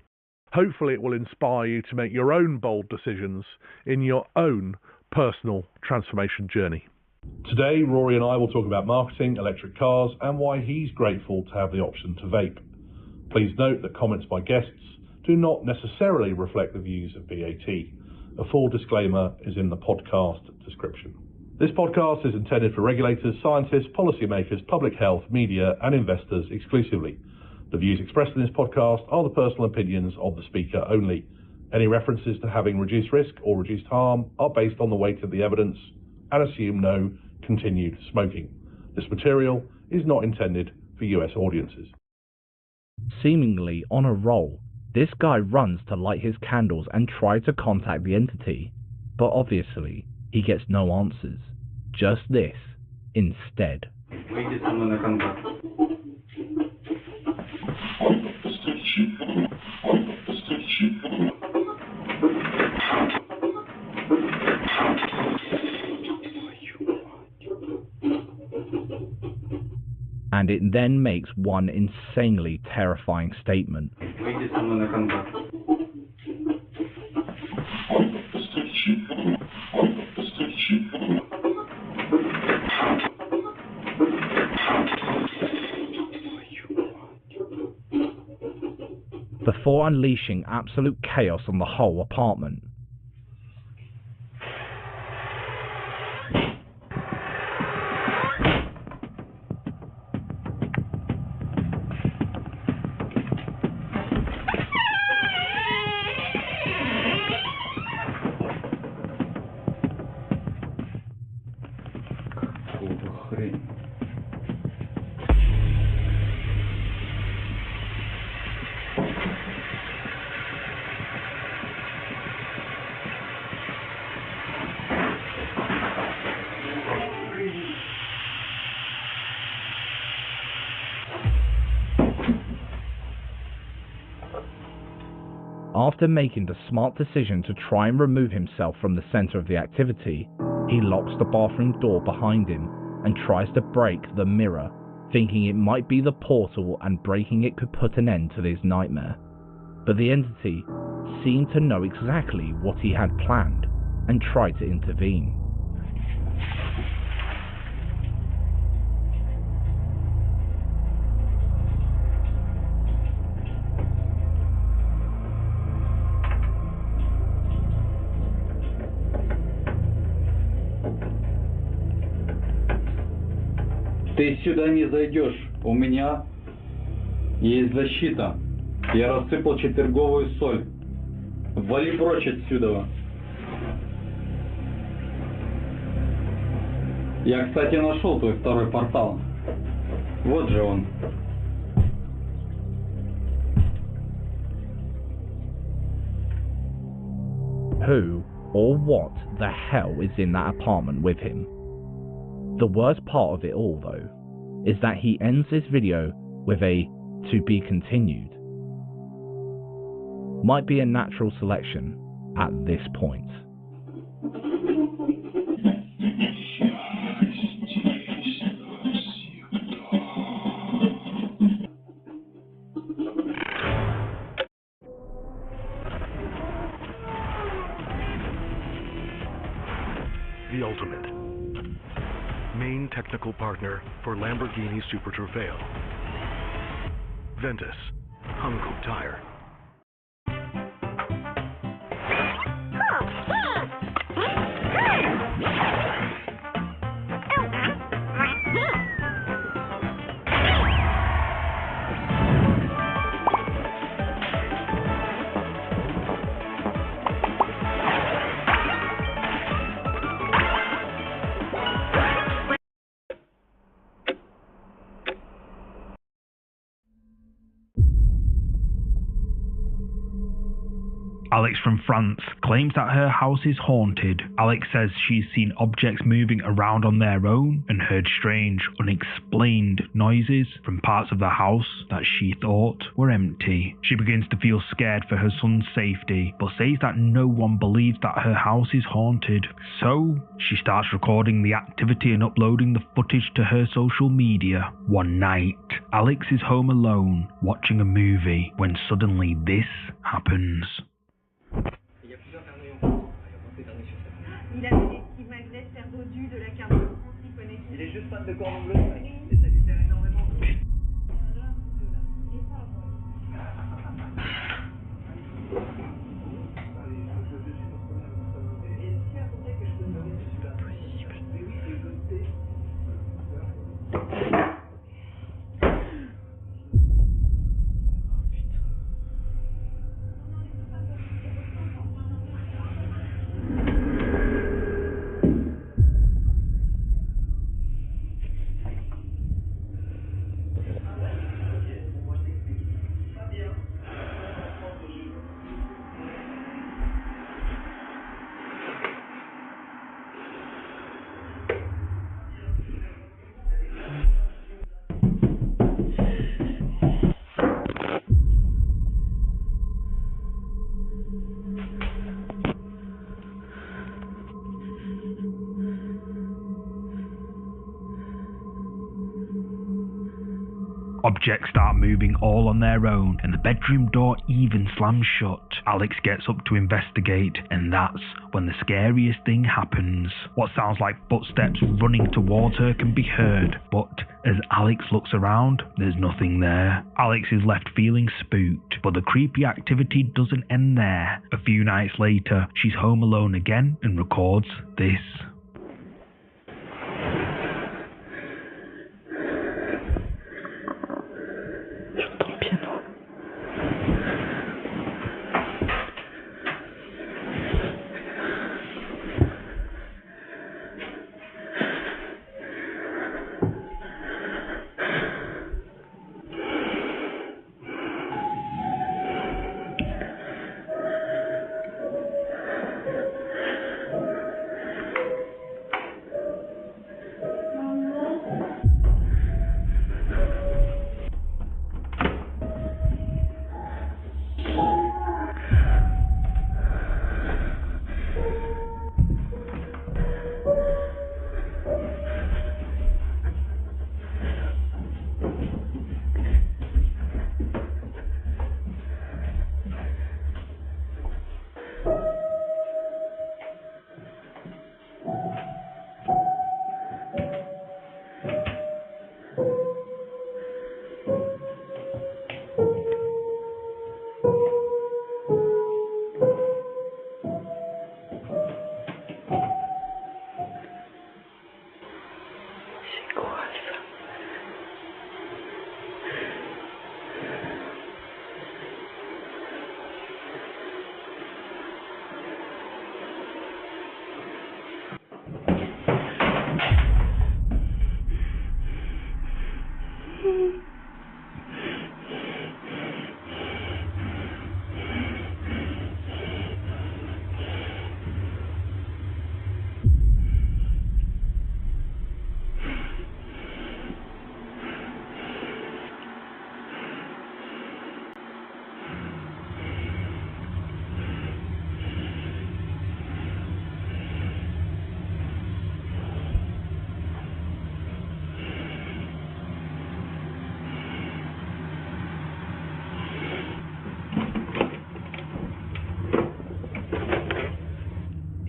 Hopefully it will inspire you to make your own bold decisions in your own personal transformation journey. Today, Rory and I will talk about marketing, electric cars, and why he's grateful to have the option to vape. Please note that comments by guests do not necessarily reflect the views of BAT. A full disclaimer is in the podcast description. This podcast is intended for regulators, scientists, policymakers, public health, media, and investors exclusively. The views expressed in this podcast are the personal opinions of the speaker only. Any references to having reduced risk or reduced harm are based on the weight of the evidence and assume no continued smoking. This material is not intended for US audiences. Seemingly on a roll, this guy runs to light his candles and try to contact the entity, but obviously he gets no answers. Just this instead. Выйди со мной на контакт. And it then makes one insanely terrifying statement. Выйди со мной на контакт. Before unleashing absolute chaos on the whole apartment. After making the smart decision to try and remove himself from the center of the activity, he locks the bathroom door behind him and tries to break the mirror, thinking it might be the portal and breaking it could put an end to his nightmare. But the entity seemed to know exactly what he had planned and tried to intervene. Ты сюда не зайдешь. У меня есть защита. Я рассыпал четверговую соль. Вали прочь отсюда. Я, кстати, нашел твой второй портал. Вот же он. Who or what the hell is in that apartment with him? The worst part of it all, though, is that he ends this video with a "to be continued." Might be a natural selection at this point. The ultimate. Main technical partner for Lamborghini Super Trofeo. Ventus. Hankook Tire. Alex from France claims that her house is haunted. Alex says she's seen objects moving around on their own and heard strange, unexplained noises from parts of the house that she thought were empty. She begins to feel scared for her son's safety, but says that no one believes that her house is haunted. So she starts recording the activity and uploading the footage to her social media. One night, Alex is home alone, watching a movie, when suddenly this happens. Il a fait des petits magnets faire dodu de la carte de France, il connaît. Il est juste fan de cordon bleu, mec. Et ça lui sert énormément. Objects start moving all on their own, and the bedroom door even slams shut. Alex gets up to investigate, and that's when the scariest thing happens. What sounds like footsteps running towards her can be heard, but as Alex looks around, there's nothing there. Alex is left feeling spooked, but the creepy activity doesn't end there. A few nights later, she's home alone again and records this.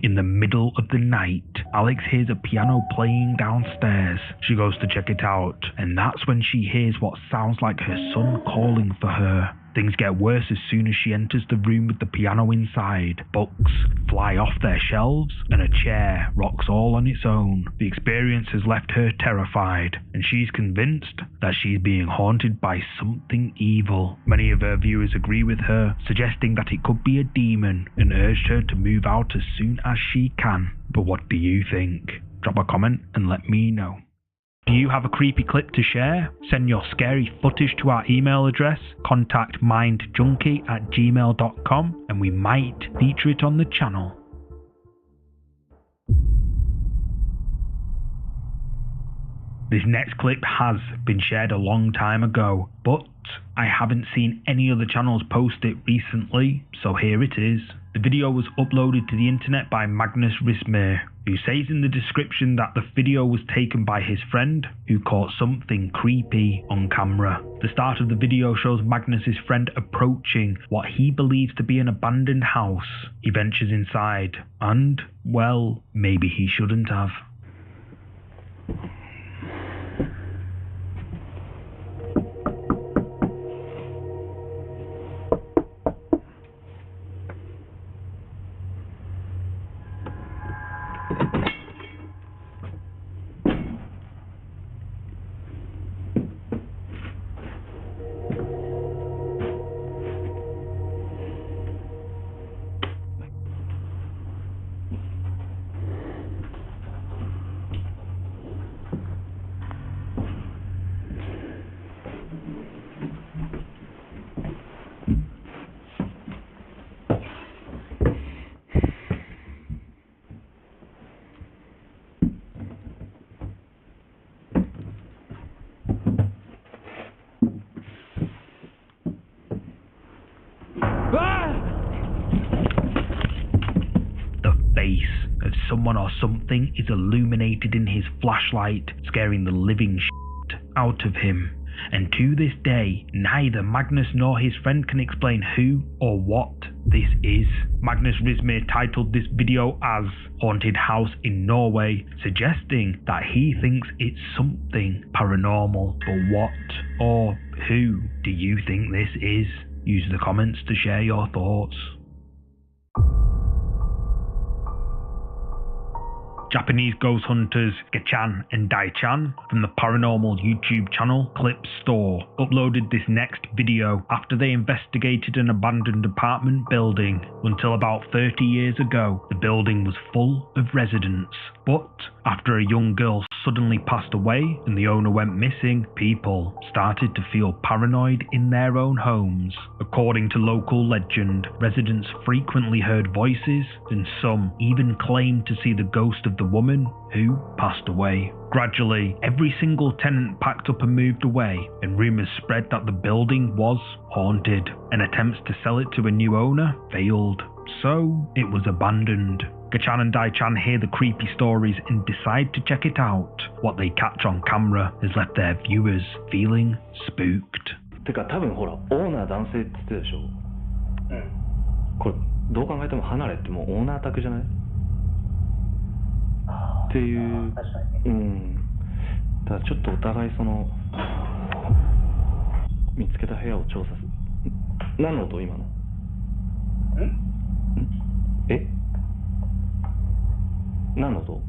In the middle of the night, Alex hears a piano playing downstairs. She goes to check it out, and that's when she hears what sounds like her son calling for her. Things get worse as soon as she enters the room with the piano inside. Books fly off their shelves, and a chair rocks all on its own. The experience has left her terrified, and she's convinced that she's being haunted by something evil. Many of her viewers agree with her, suggesting that it could be a demon, and urged her to move out as soon as she can. But what do you think? Drop a comment and let me know. Do you have a creepy clip to share? Send your scary footage to our email address, contactmindjunkie@gmail.com, and we might feature it on the channel. This next clip has been shared a long time ago, but I haven't seen any other channels post it recently, so here it is. The video was uploaded to the internet by Magnus Rismer, who says in the description that the video was taken by his friend who caught something creepy on camera. The start of the video shows Magnus's friend approaching what he believes to be an abandoned house. He ventures inside, and, well, maybe he shouldn't have. Someone or something is illuminated in his flashlight, scaring the living shit out of him. And to this day, neither Magnus nor his friend can explain who or what this is. Magnus Rismer titled this video as Haunted House in Norway, suggesting that he thinks it's something paranormal. But what or who do you think this is? Use the comments to share your thoughts. Japanese ghost hunters Gachan and Daichan from the paranormal YouTube channel Clip Store uploaded this next video after they investigated an abandoned apartment building. Until about 30 years ago, the building was full of residents. But after a young girl suddenly passed away and the owner went missing, people started to feel paranoid in their own homes. According to local legend, residents frequently heard voices, and some even claimed to see the ghost of the woman who passed away. Gradually, every single tenant packed up and moved away, and rumours spread that the building was haunted, and attempts to sell it to a new owner failed. So it was abandoned. Gachan and Daichan hear the creepy stories and decide to check it out. What they catch on camera has left their viewers feeling spooked. てか多分ほらオーナー男性って言ってたでしょ。これどう考えても離れってもうオーナー宅じゃない？っていうだからちょっとお互いその見つけた部屋を調査する。何の音今の？え？何の音？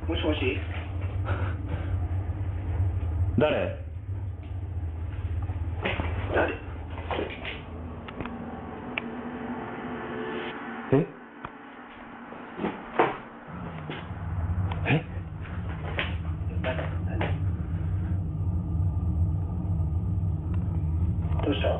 もしもし？誰？誰？え？え？どうした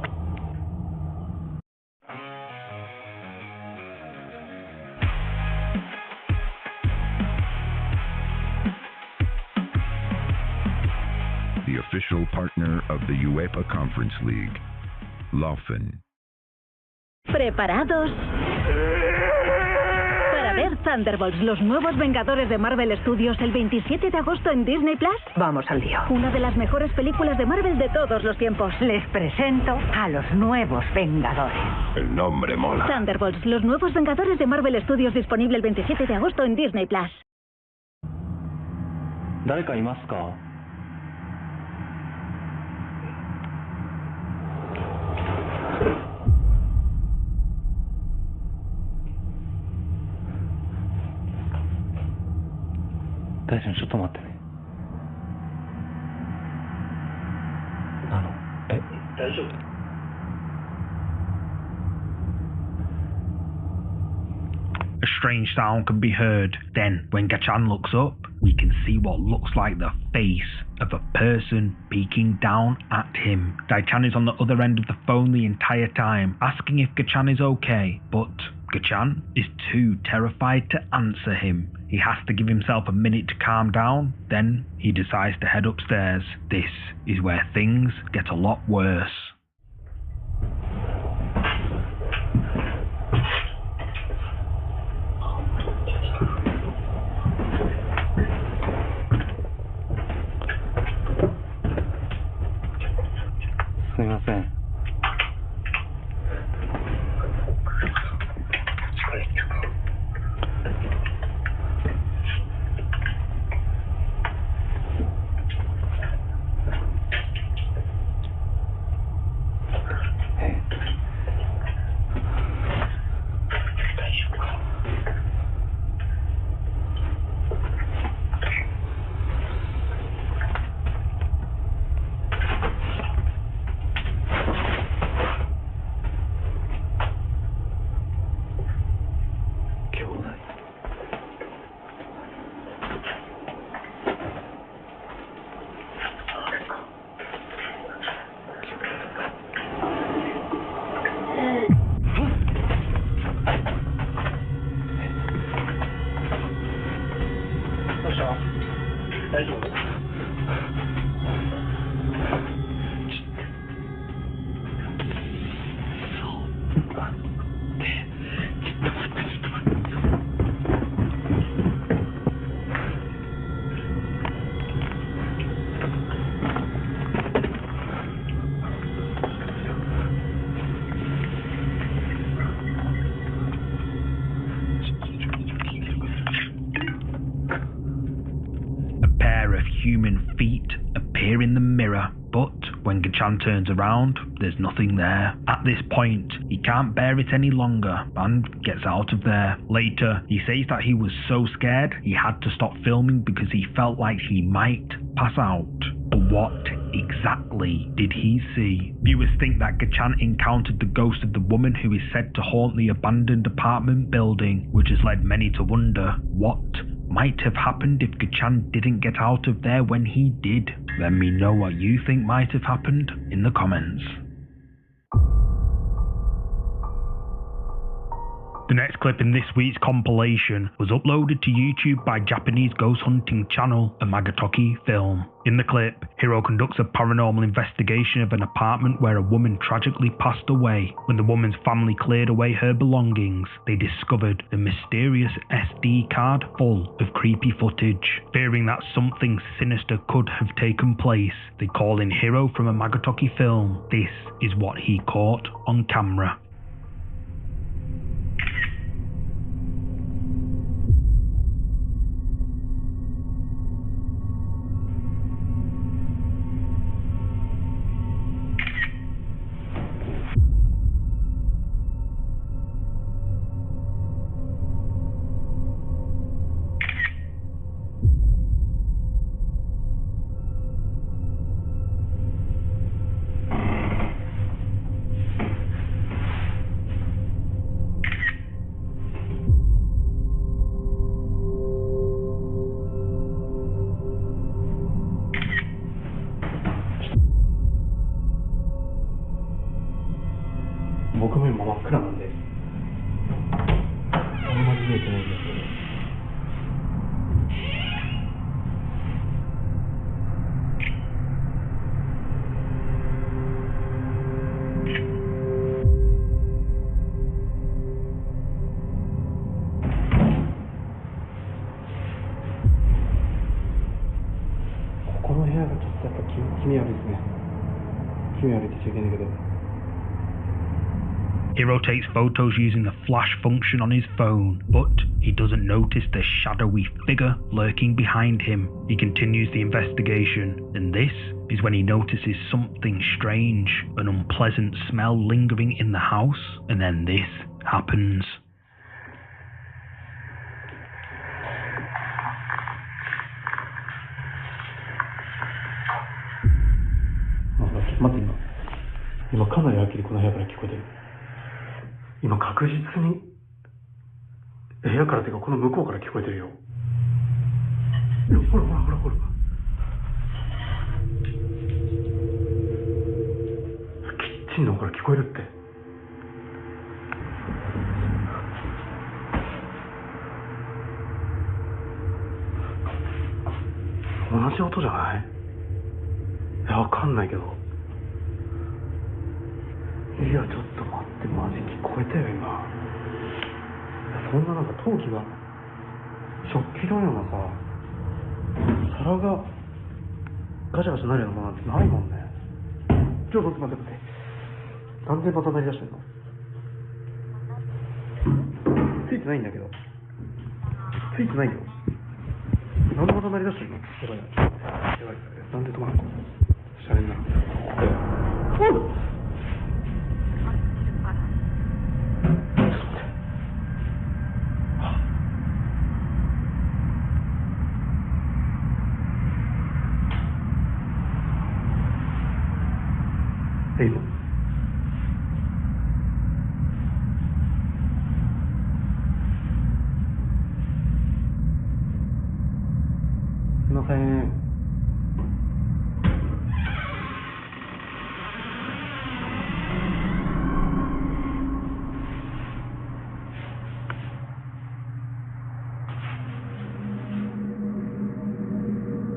？The official partner of the UEFA Conference League, Laufen. ¿Preparados? Para ver Thunderbolts, los nuevos Vengadores de Marvel Studios, el 27 de agosto en Disney Plus. Vamos al lío. Una de las mejores películas de Marvel de todos los tiempos. Les presento a los nuevos Vengadores. El nombre mola. Thunderbolts, los nuevos Vengadores de Marvel Studios, disponible el 27 de agosto en Disney Plus. 誰かいますか？大丈夫、ちょっと待ってね。大丈夫？ A strange sound can be heard. Then, when Gachan looks up, we can see what looks like the face of a person peeking down at him. Daichan is on the other end of the phone the entire time, asking if Gachan is okay, but Gachan is too terrified to answer him. He has to give himself a minute to calm down, then he decides to head upstairs. This is where things get a lot worse. Human feet appear in the mirror, but when Gachan turns around, there's nothing there. At this point, he can't bear it any longer and gets out of there. Later, he says that he was so scared he had to stop filming because he felt like he might pass out. But what exactly did he see? Viewers think that Gachan encountered the ghost of the woman who is said to haunt the abandoned apartment building, which has led many to wonder what might have happened if Gachan didn't get out of there when he did. Let me know what you think might have happened in the comments. The next clip in this week's compilation was uploaded to YouTube by Japanese ghost hunting channel Amagatoki Film. In the clip, Hiro conducts a paranormal investigation of an apartment where a woman tragically passed away. When the woman's family cleared away her belongings, they discovered the mysterious SD card full of creepy footage. Fearing that something sinister could have taken place, they call in Hiro from Amagatoki Film. This is what he caught on camera. Hiro takes photos using the flash function on his phone, but he doesn't notice the shadowy figure lurking behind him. He continues the investigation, and this is when he notices something strange, an unpleasant smell lingering in the house, and then this happens. 今かなりはっきりこの部屋から聞こえてる。今確実に部屋からっていうかこの向こうから聞こえてるよ。いや、ほらほらほらほら。キッチンの方から聞こえるって。同じ音じゃない？いや、わかんないけど。いや、ちょっと待って、マジ聞こえたよ、今。いや、そんななんか陶器が、食器のようなさ、皿がガチャガチャなるようなものなんてないもんね。ちょっと待って。なんでまた鳴り出してんの？ついてないんだけど。ついてないよ。なんでまた鳴り出してんの？やばい。なんで止まらんの？しゃれんな。おい！すいません。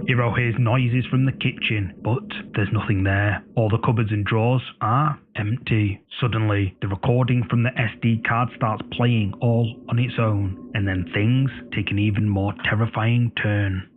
Hiro hears noises from the kitchen, but there's nothing there. All the cupboards and drawers are empty. Suddenly, the recording from the SD card starts playing all on its own, and then things take an even more terrifying turn.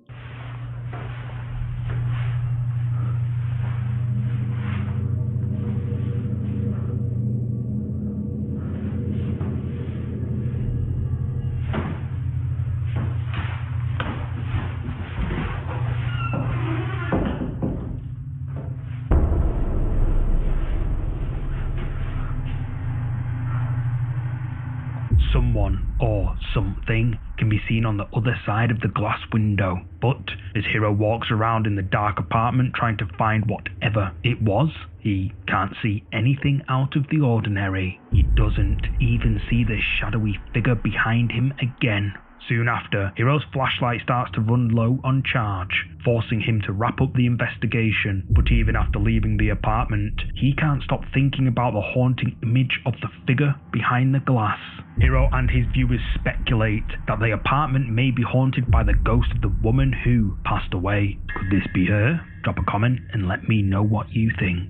Someone or something can be seen on the other side of the glass window, but as Hiro walks around in the dark apartment trying to find whatever it was, he can't see anything out of the ordinary. He doesn't even see the shadowy figure behind him again. Soon after, Hiro's flashlight starts to run low on charge, forcing him to wrap up the investigation. But even after leaving the apartment, he can't stop thinking about the haunting image of the figure behind the glass. Hiro and his viewers speculate that the apartment may be haunted by the ghost of the woman who passed away. Could this be her? Drop a comment and let me know what you think.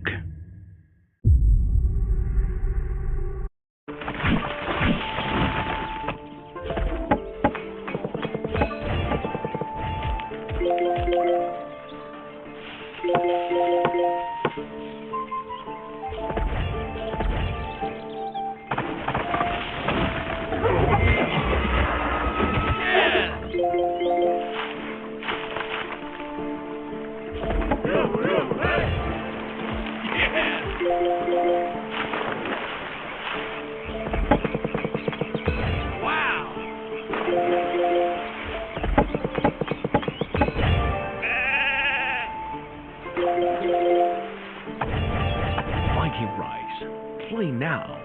Mikey Rice, play now.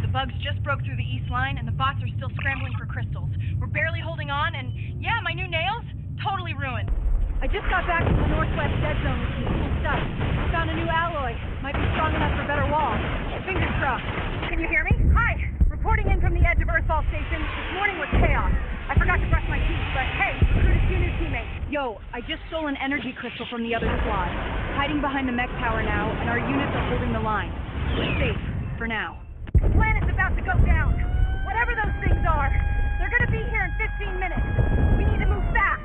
The bugs just broke through the east line, and the bots are still scrambling for crystals. We're barely holding on, and yeah, my new nails, totally ruined. I just got back from the northwest dead zone with some cool stuff. Found a new alloy. Might be strong enough for better walls. Fingers crossed. Can you hear me? Hi. Reporting in from the edge of Earthball Station. This morning was chaos. I forgot to brush my teeth, but hey, recruited 2 new teammates. Yo, I just stole an energy crystal from the other squad. Hiding behind the mech tower now, and our units are holding the line. We're safe, for now. The planet's about to go down. Whatever those things are, they're gonna be here in 15 minutes. We need to move fast.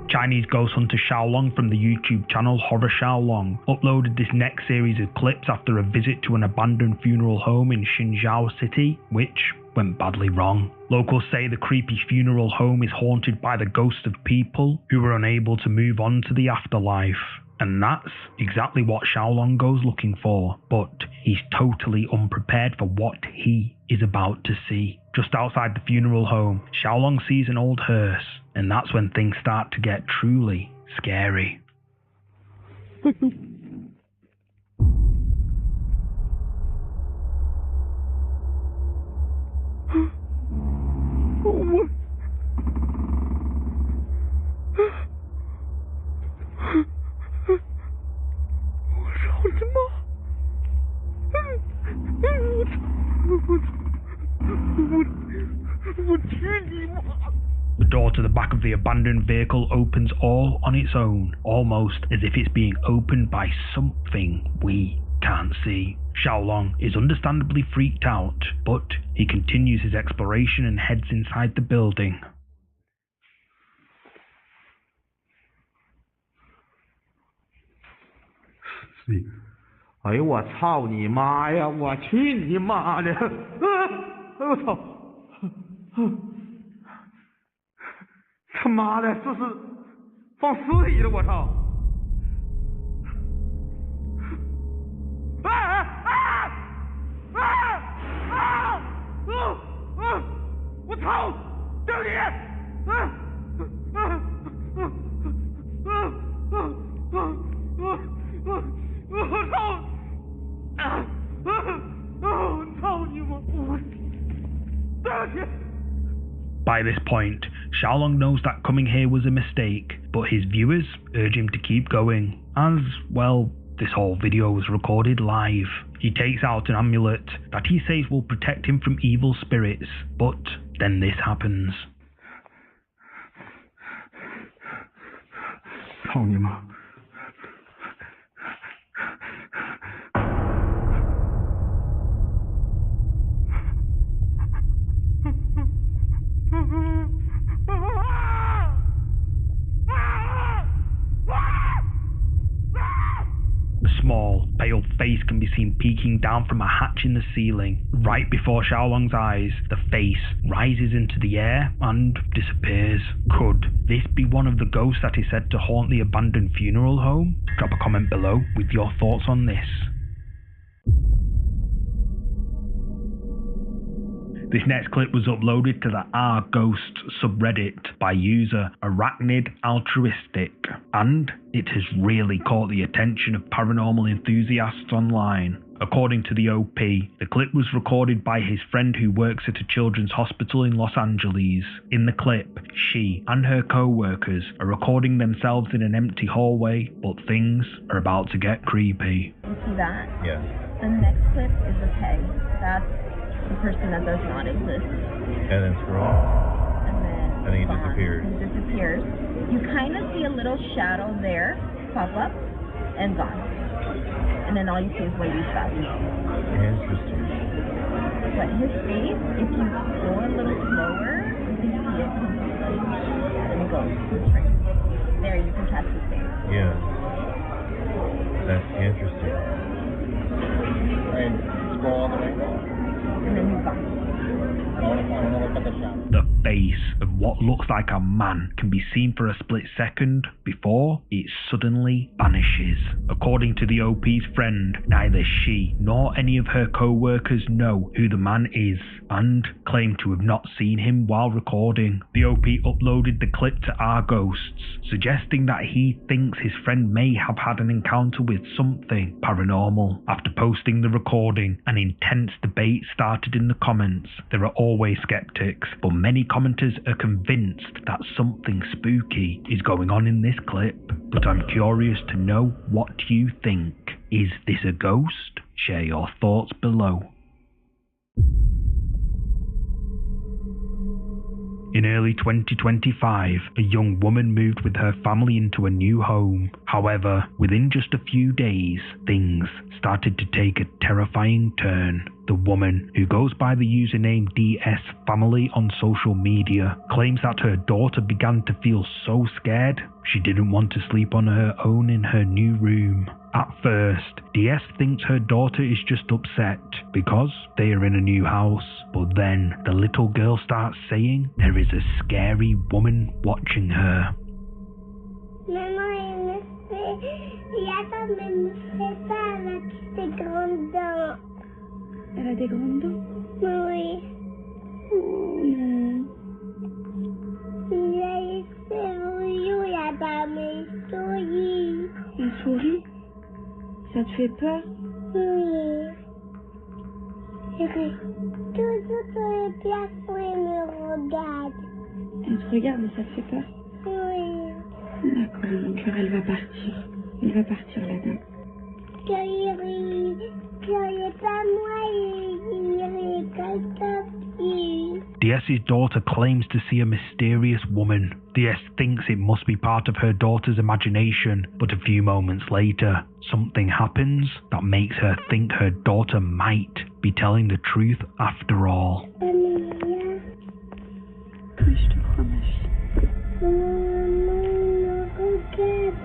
Chinese ghost hunter Xiaolong from the YouTube channel Horror Xiaolong uploaded this next series of clips after a visit to an abandoned funeral home in Xinjiao City, which went badly wrong. Locals say the creepy funeral home is haunted by the ghosts of people who were unable to move on to the afterlife. And that's exactly what Xiaolong goes looking for, but he's totally unprepared for what he is about to see. Just outside the funeral home, Xiaolong sees an old hearse, and that's when things start to get truly scary. The door to the back of the abandoned vehicle opens all on its own, almost as if it's being opened by something we can't see. Xiaolong is understandably freaked out, but he continues his exploration and heads inside the building. See. 哎呦我操你妈呀！我去你妈的！哎我操！他妈的，这是放尸体了！我操！我操！这里！我操！ By this point, Xiaolong knows that coming here was a mistake, but his viewers urge him to keep going, as, well, this whole video was recorded live. He takes out an amulet that he says will protect him from evil spirits, but then this happens. 操你妈！ A small, pale face can be seen peeking down from a hatch in the ceiling. Right before Xiaolong's eyes, the face rises into the air and disappears. Could this be one of the ghosts that is said to haunt the abandoned funeral home? Drop a comment below with your thoughts on this. This next clip was uploaded to the R Ghosts subreddit by user Arachnid Altruistic, and it has really caught the attention of paranormal enthusiasts online. According to the OP, the clip was recorded by his friend who works at a children's hospital in Los Angeles. In the clip, she and her co-workers are recording themselves in an empty hallway, but things are about to get creepy. You see that? Yeah. The next clip is the peg. That's the person that does not exist. And then scroll. And then he disappears. He disappears. You kind of see a little shadow there pop up and gone. And then all you see is wavy stuff. Interesting. But his face, if you go a little slower, you can see it completely. And it goes straight. There, you can catch his face. Yeah. That's interesting. And scroll all the way down. And then he's gone. The face of what looks like a man can be seen for a split second before it suddenly vanishes. According to the OP's friend, neither she nor any of her co-workers know who the man is and claim to have not seen him while recording. The OP uploaded the clip to Our Ghosts, suggesting that he thinks his friend may have had an encounter with something paranormal. After posting the recording, an intense debate started in the comments. There are always skeptics, but many commenters are convinced that something spooky is going on in this clip. But I'm curious to know what you think. Is this a ghost? Share your thoughts below. In early 2025, a young woman moved with her family into a new home. However, within just a few days, things started to take a terrifying turn. The woman, who goes by the username DS Family on social media, claims that her daughter began to feel so scared she didn't want to sleep on her own in her new room. At first, DS thinks her daughter is just upset because they are in a new house, but then the little girl starts saying there is a scary woman watching her. Mamma, papa, mais ne fais pas, elle a des grandes dents. Elle a des grandes dents? Oui. Non. Il y a une souris là-bas, mais une souris. Une souris? Ça te fait peur? Oui. Elle reste toujours sur le plafond et me regarde. Elle te regarde et ça te fait peur? Oui. D'accord, mon cœur, elle va partir. Elle va partir, la dame. Soyez pas moi, il est quelqu'un qui... DS's daughter claims to see a mysterious woman. DS thinks it must be part of her daughter's imagination, but a few moments later, something happens that makes her think her daughter might be telling the truth after all. Oui, je te crois, ma fille. Maman, regarde.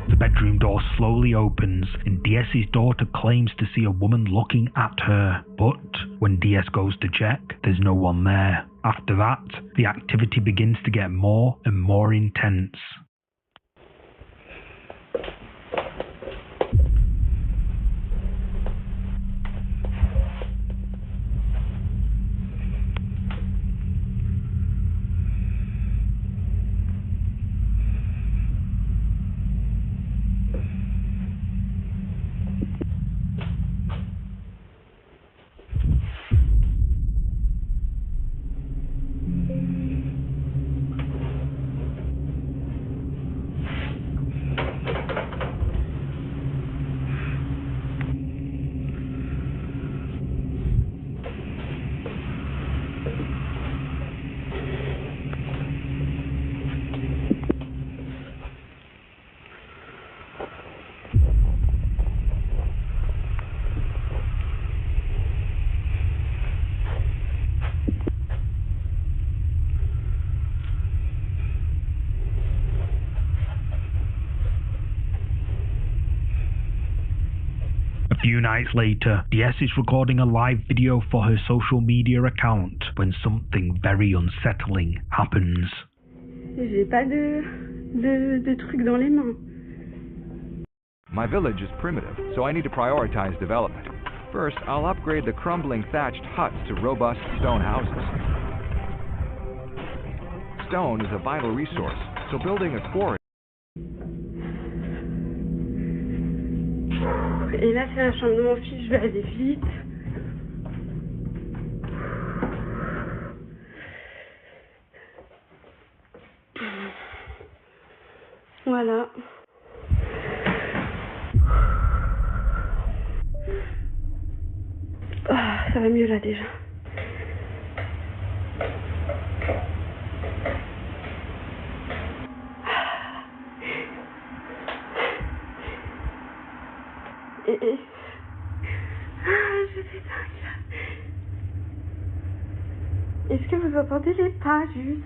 The bedroom door slowly opens and DS's daughter claims to see a woman looking at her, but when DS goes to check, there's no one there. After that, the activity begins to get more and more intense. A few nights later, DS is recording a live video for her social media account when something very unsettling happens. J'ai pas de trucs dans les mains. My village is primitive, so I need to prioritize development. First, I'll upgrade the crumbling thatched huts to robust stone houses. Stone is a vital resource, so building a quarry... Et là, c'est la chambre de mon fils, je vais aller vite. Voilà. Ah, ça va mieux là déjà. Je vais dingue. Est-ce que vous entendez les pas juste?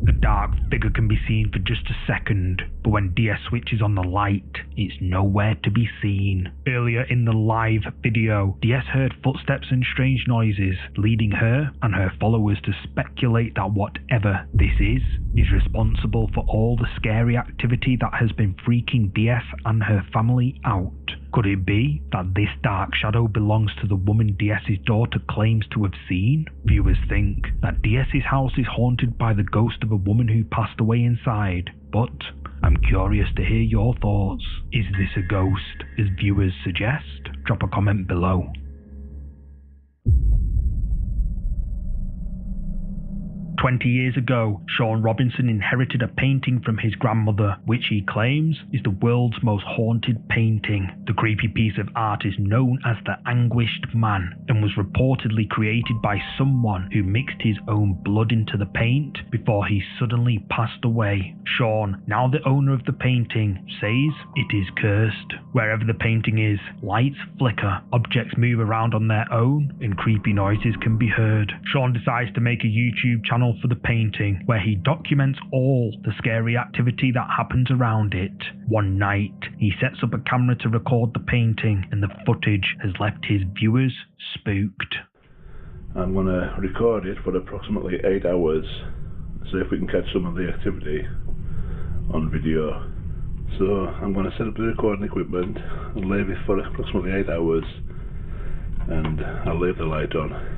The dark figure can be seen for just a second, but when DS switches on the light, it's nowhere to be seen. Earlier in the live video, DS heard footsteps and strange noises, leading her and her followers to speculate that whatever this is responsible for all the scary activity that has been freaking DS and her family out. Could it be that this dark shadow belongs to the woman DS's daughter claims to have seen? Viewers think that DS's house is haunted by the ghost of a woman who passed away inside, but I'm curious to hear your thoughts. Is this a ghost, as viewers suggest? Drop a comment below. 20 years ago, Sean Robinson inherited a painting from his grandmother, which he claims is the world's most haunted painting. The creepy piece of art is known as the Anguished Man and was reportedly created by someone who mixed his own blood into the paint before he suddenly passed away. Sean, now the owner of the painting, says it is cursed. Wherever the painting is, lights flicker, objects move around on their own, and creepy noises can be heard. Sean decides to make a YouTube channel for the painting where he documents all the scary activity that happens around it. One night, he sets up a camera to record the painting, and the footage has left his viewers spooked. I'm going to record it for approximately 8 hours, see if we can catch some of the activity on video. So I'm going to set up the recording equipment and leave it for approximately 8 hours, and I'll leave the light on.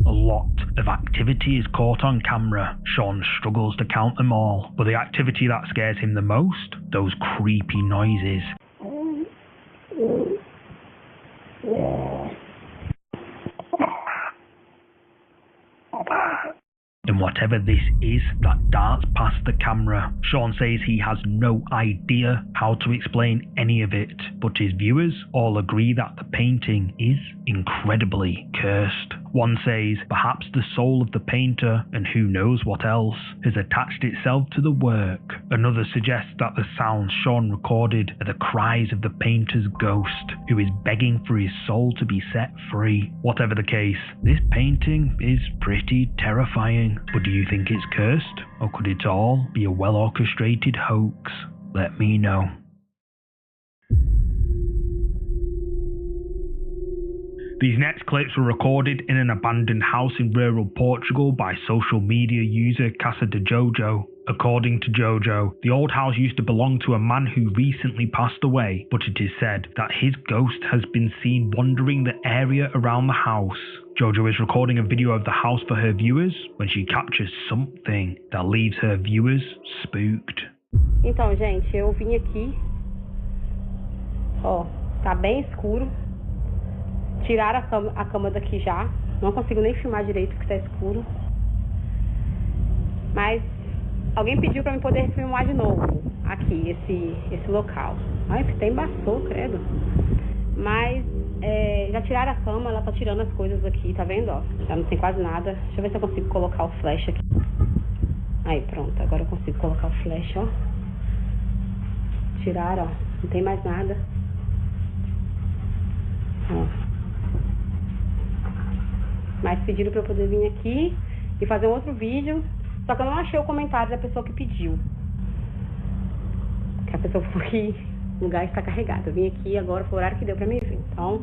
A lot of activity is caught on camera. Sean struggles to count them all, but the activity that scares him the most, those creepy noises. And whatever this is that darts past the camera, Sean says he has no idea how to explain any of it, but his viewers all agree that the painting is incredibly cursed. One says perhaps the soul of the painter, and who knows what else, has attached itself to the work. Another suggests that the sounds Sean recorded are the cries of the painter's ghost, who is begging for his soul to be set free. Whatever the case, this painting is pretty terrifying. But do you think it's cursed? Or could it all be a well-orchestrated hoax? Let me know. These next clips were recorded in an abandoned house in rural Portugal by social media user Casa de Jojo. According to Jojo, the old house used to belong to a man who recently passed away, but it is said that his ghost has been seen wandering the area around the house. Jojo is recording a video of the house for her viewers when she captures something that leaves her viewers spooked. Então, gente, eu vim aqui. Ó, tá bem escuro. Tiraram a cama daqui já. Não consigo nem filmar direito porque tá escuro. Mas alguém pediu pra mim poder filmar de novo aqui, esse local. Ai, até embaçou, credo. Mas já tiraram a cama, ela tá tirando as coisas aqui, tá vendo? Ó, já não tem quase nada. Deixa eu ver se eu consigo colocar o flash aqui. Aí, pronto, agora eu consigo colocar o flash, ó. Tiraram, ó, não tem mais nada. Ó. Mas pediram pra eu poder vir aqui e fazer um outro vídeo. Só que eu não achei o comentário da pessoa que pediu. Que a pessoa falou que o lugar está carregado. Eu vim aqui agora, foi o horário que deu pra mim vir. Então...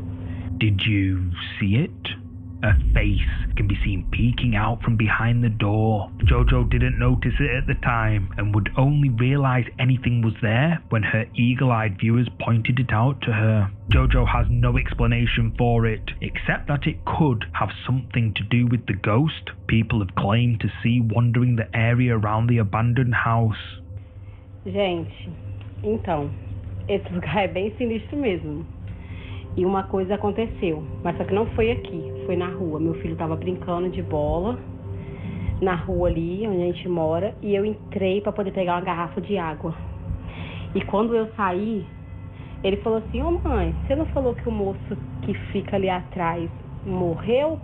Did you see it? A face can be seen peeking out from behind the door. Jojo didn't notice it at the time and would only realize anything was there when her eagle-eyed viewers pointed it out to her. Jojo has no explanation for it, except that it could have something to do with the ghost people have claimed to see wandering the area around the abandoned house. Gente, então, esse lugar é bem sinistro mesmo. E uma coisa aconteceu, mas só que não foi aqui, foi na rua. Meu filho tava brincando de bola na rua ali, onde a gente mora, e eu entrei para poder pegar uma garrafa de água. E quando eu saí, ele falou assim, ô mãe, você não falou que o moço que fica ali atrás morreu?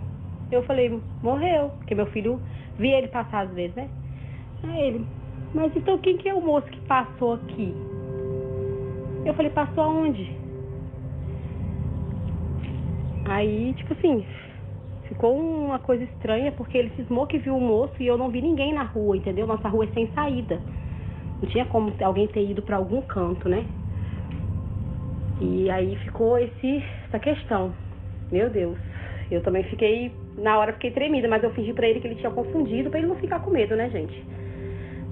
Eu falei, morreu, porque meu filho via ele passar às vezes, né? Aí ele, mas então quem que é o moço que passou aqui? Eu falei, passou aonde? Aí, tipo assim, ficou uma coisa estranha, porque ele cismou que viu o moço e eu não vi ninguém na rua, entendeu? Nossa rua é sem saída. Não tinha como alguém ter ido pra algum canto, né? E aí ficou essa questão. Meu Deus, eu também na hora fiquei tremida, mas eu fingi pra ele que ele tinha confundido, pra ele não ficar com medo, né, gente?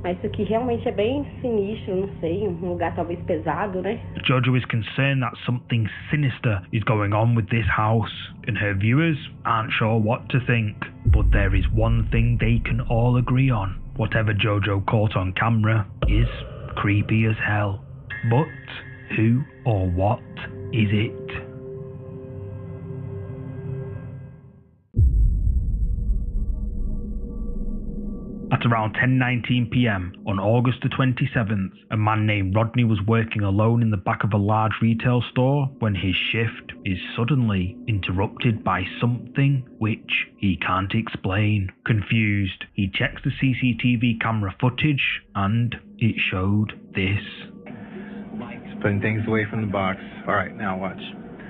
Mas isso aqui realmente é bem sinistro, não sei, um lugar talvez pesado, né? Jojo is concerned that something sinister is going on with this house, and her viewers aren't sure what to think. But there is one thing they can all agree on. Whatever Jojo caught on camera is creepy as hell. But who or what is it? At around 10:19 p.m. on August the 27th, a man named Rodney was working alone in the back of a large retail store when his shift is suddenly interrupted by something which he can't explain. Confused, he checks the CCTV camera footage and it showed this. Just putting things away from the box. Alright, now watch.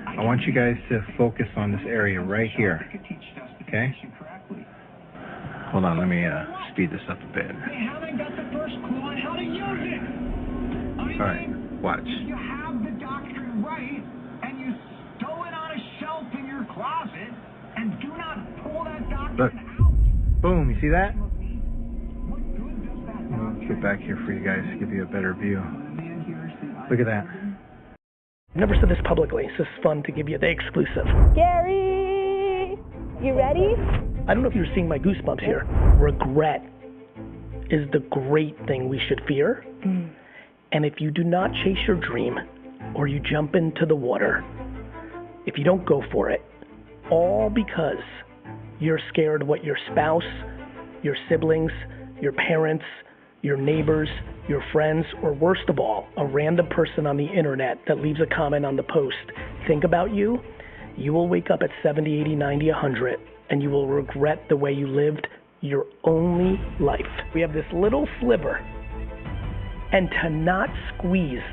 I want you guys to focus on this area right here. Okay? Hold on, let me speed this up a bit. They haven't got the first clue on how to use it. Alright, watch. You have the doctrine right, and you stow it on a shelf in your closet, and do not pull that doctrine Look. out. Boom, you see that? I'll get back here for you guys to give you a better view. Look at that. I've never said this publicly, so it's fun to give you the exclusive. Gary, you ready? I don't know if you're seeing my goosebumps here. Regret is the great thing we should fear. And if you do not chase your dream, or you jump into the water, if you don't go for it, all because you're scared of what your spouse, your siblings, your parents, your neighbors, your friends, or worst of all, a random person on the internet that leaves a comment on the post think about you, you will wake up at 70, 80, 90, 100, and you will regret the way you lived your only life. We have this little sliver, and to not squeeze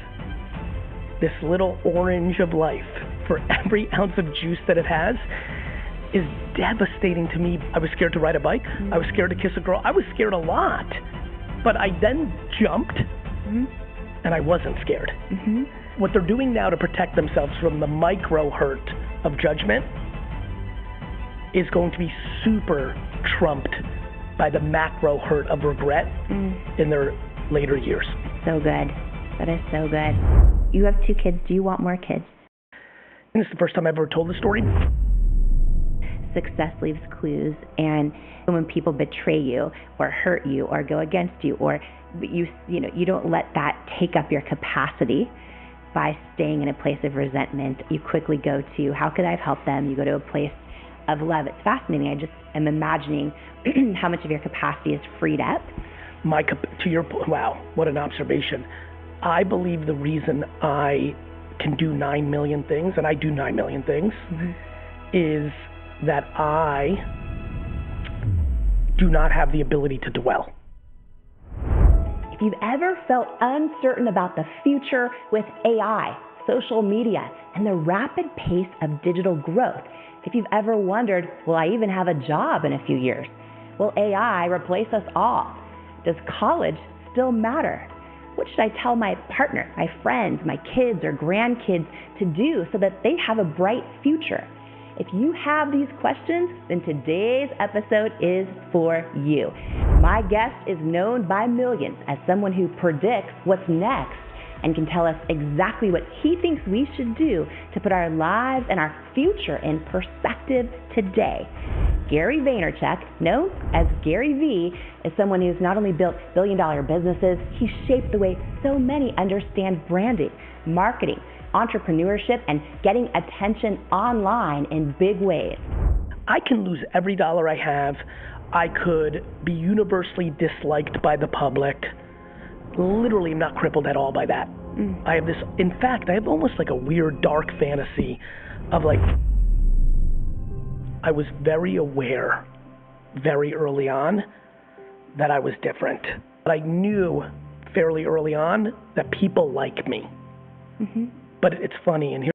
this little orange of life for every ounce of juice that it has is devastating to me. I was scared to ride a bike. I was scared to kiss a girl. I was scared a lot. But I then jumped, and I wasn't scared. What they're doing now to protect themselves from the micro hurt of judgment is going to be super trumped by the macro hurt of regret in their later years. So good. That is so good. You have 2 kids. Do you want more kids? And this is the first time I've ever told the story. Success leaves clues, and when people betray you or hurt you or go against you, or you don't let that take up your capacity by staying in a place of resentment. You quickly go to, how could I have helped them? You go to a place of love. It's fascinating. I just am imagining how much of your capacity is freed up. To your point, wow, what an observation. I believe the reason I can do 9 million things, and I do 9 million things, is that I do not have the ability to dwell. If you've ever felt uncertain about the future with AI, social media, and the rapid pace of digital growth, if you've ever wondered, will I even have a job in a few years? Will AI replace us all? Does college still matter? What should I tell my partner, my friends, my kids or grandkids to do so that they have a bright future? If you have these questions, then today's episode is for you. My guest is known by millions as someone who predicts what's next and can tell us exactly what he thinks we should do to put our lives and our future in perspective today. Gary Vaynerchuk, known as Gary V, is someone who's not only built billion-dollar businesses, he's shaped the way so many understand branding, marketing, entrepreneurship, and getting attention online in big ways. I can lose every dollar I have. I could be universally disliked by the public. Literally not crippled at all by that. I have this, in fact, I have almost like a weird dark fantasy of like, I was very aware very early on that I was different. But I knew fairly early on that people like me. But it's funny, and here.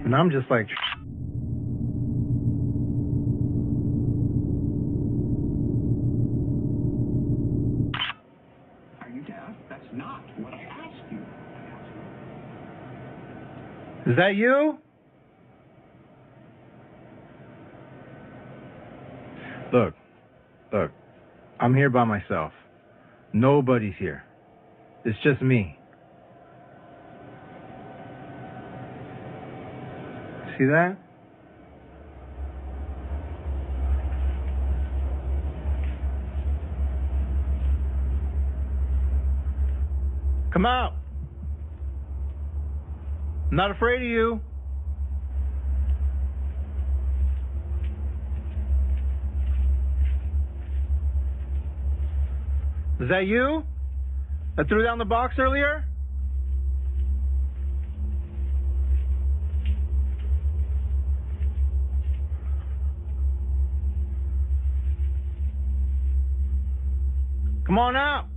And I'm just like. Are you deaf? That's not what I asked you. Is that you? Look, I'm here by myself. Nobody's here. It's just me. See that? Come out. I'm not afraid of you. Is that you? That threw down the box earlier? Come on out.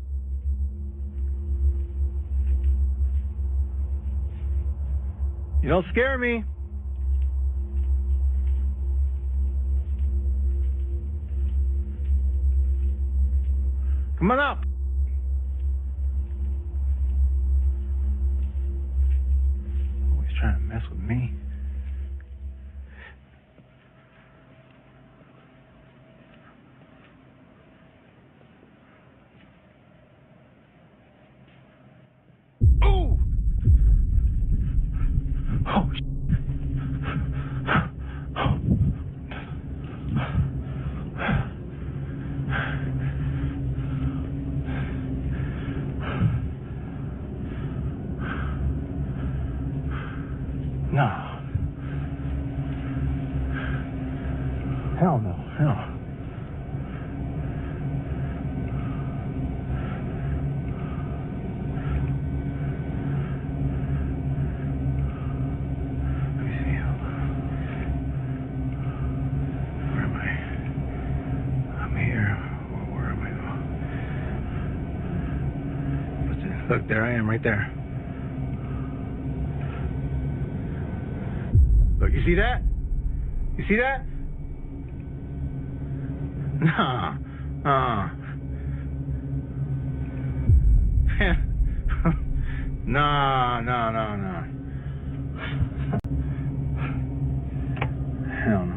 You don't scare me. Come on up. Always trying to mess with me. Oh! Oh, no. Hell no. Hell. Let me see. Where am I? I'm here. Where am I? What's this? Look, there I am, right there. Look, you see that? You see that? Nah. No. Hell no.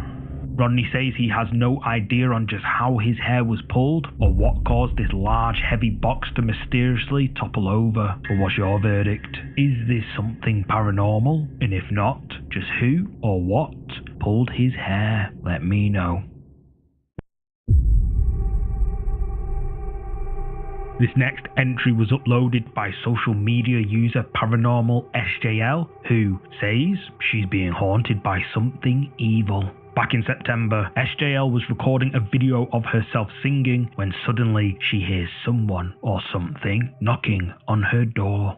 Rodney says he has no idea on just how his hair was pulled or what caused this large heavy box to mysteriously topple over. But what's your verdict? Is this something paranormal? And if not, just who or what pulled his hair? Let me know. This next entry was uploaded by social media user Paranormal SJL, who says she's being haunted by something evil. Back in September, SJL was recording a video of herself singing when suddenly she hears someone or something knocking on her door.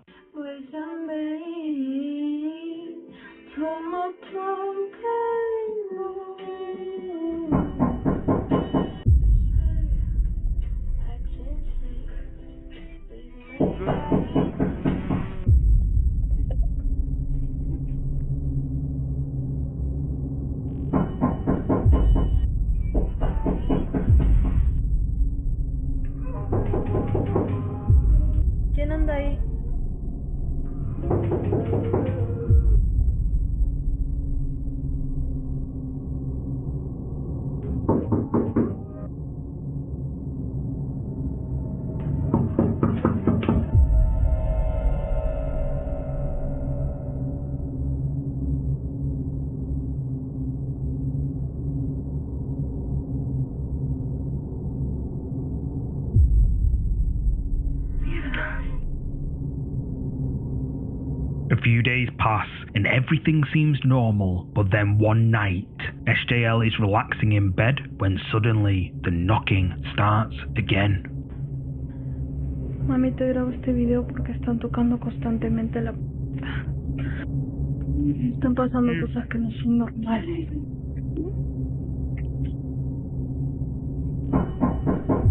¿Quién anda ahí? A few days pass and everything seems normal, but then one night, SJL is relaxing in bed when suddenly the knocking starts again. Mami, te grabo este video porque están tocando constantemente la puerta. Están pasando cosas que no son normales.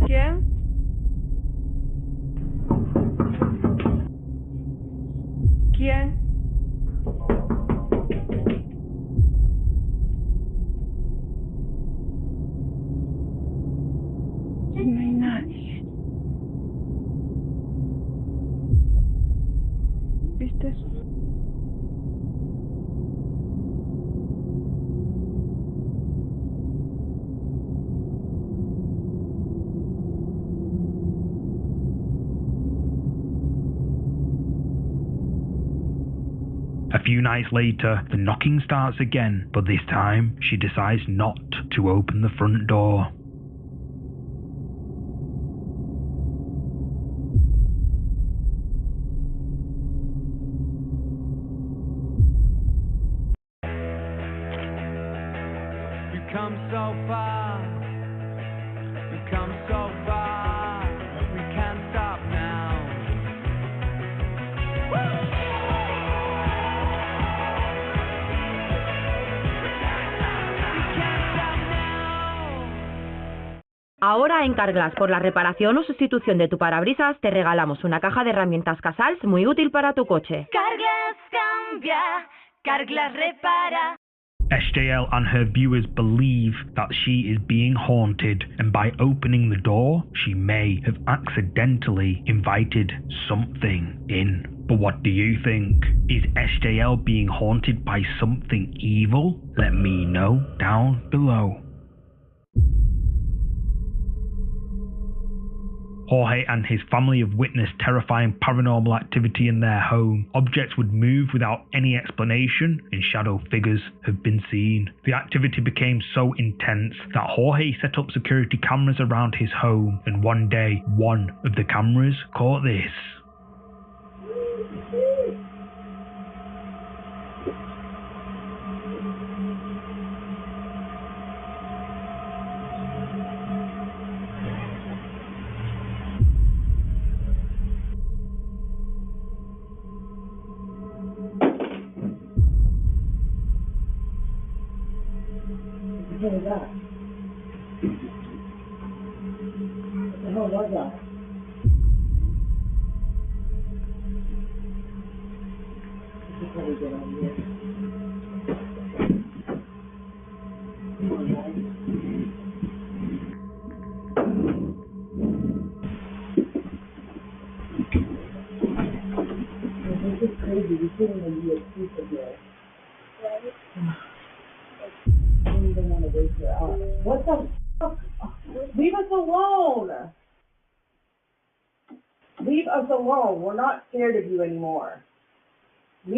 ¿Quién? ¿Quién? No hay nadie. ¿Viste eso? A few nights later, the knocking starts again, but this time she decides not to open the front door. We've come so far. We've come so far. We can't stop now. Ahora en Carglass, por la reparación o sustitución de tu parabrisas, te regalamos una caja de herramientas Casals muy útil para tu coche. Carglass cambia, Carglass repara. SJL and her viewers believe that she is being haunted, and by opening the door, she may have accidentally invited something in. But what do you think? Is SJL being haunted by something evil? Let me know down below. Jorge and his family have witnessed terrifying paranormal activity in their home. Objects would move without any explanation, and shadow figures have been seen. The activity became so intense that Jorge set up security cameras around his home, and one day, one of the cameras caught this. What the hell was that? What the hell was that? This is how we get on here. Come on, guys. This is crazy. We shouldn't even be a piece of this. Right? I don't even want to wake her up. What the fuck? Leave us alone! Leave us alone. We're not scared of you anymore.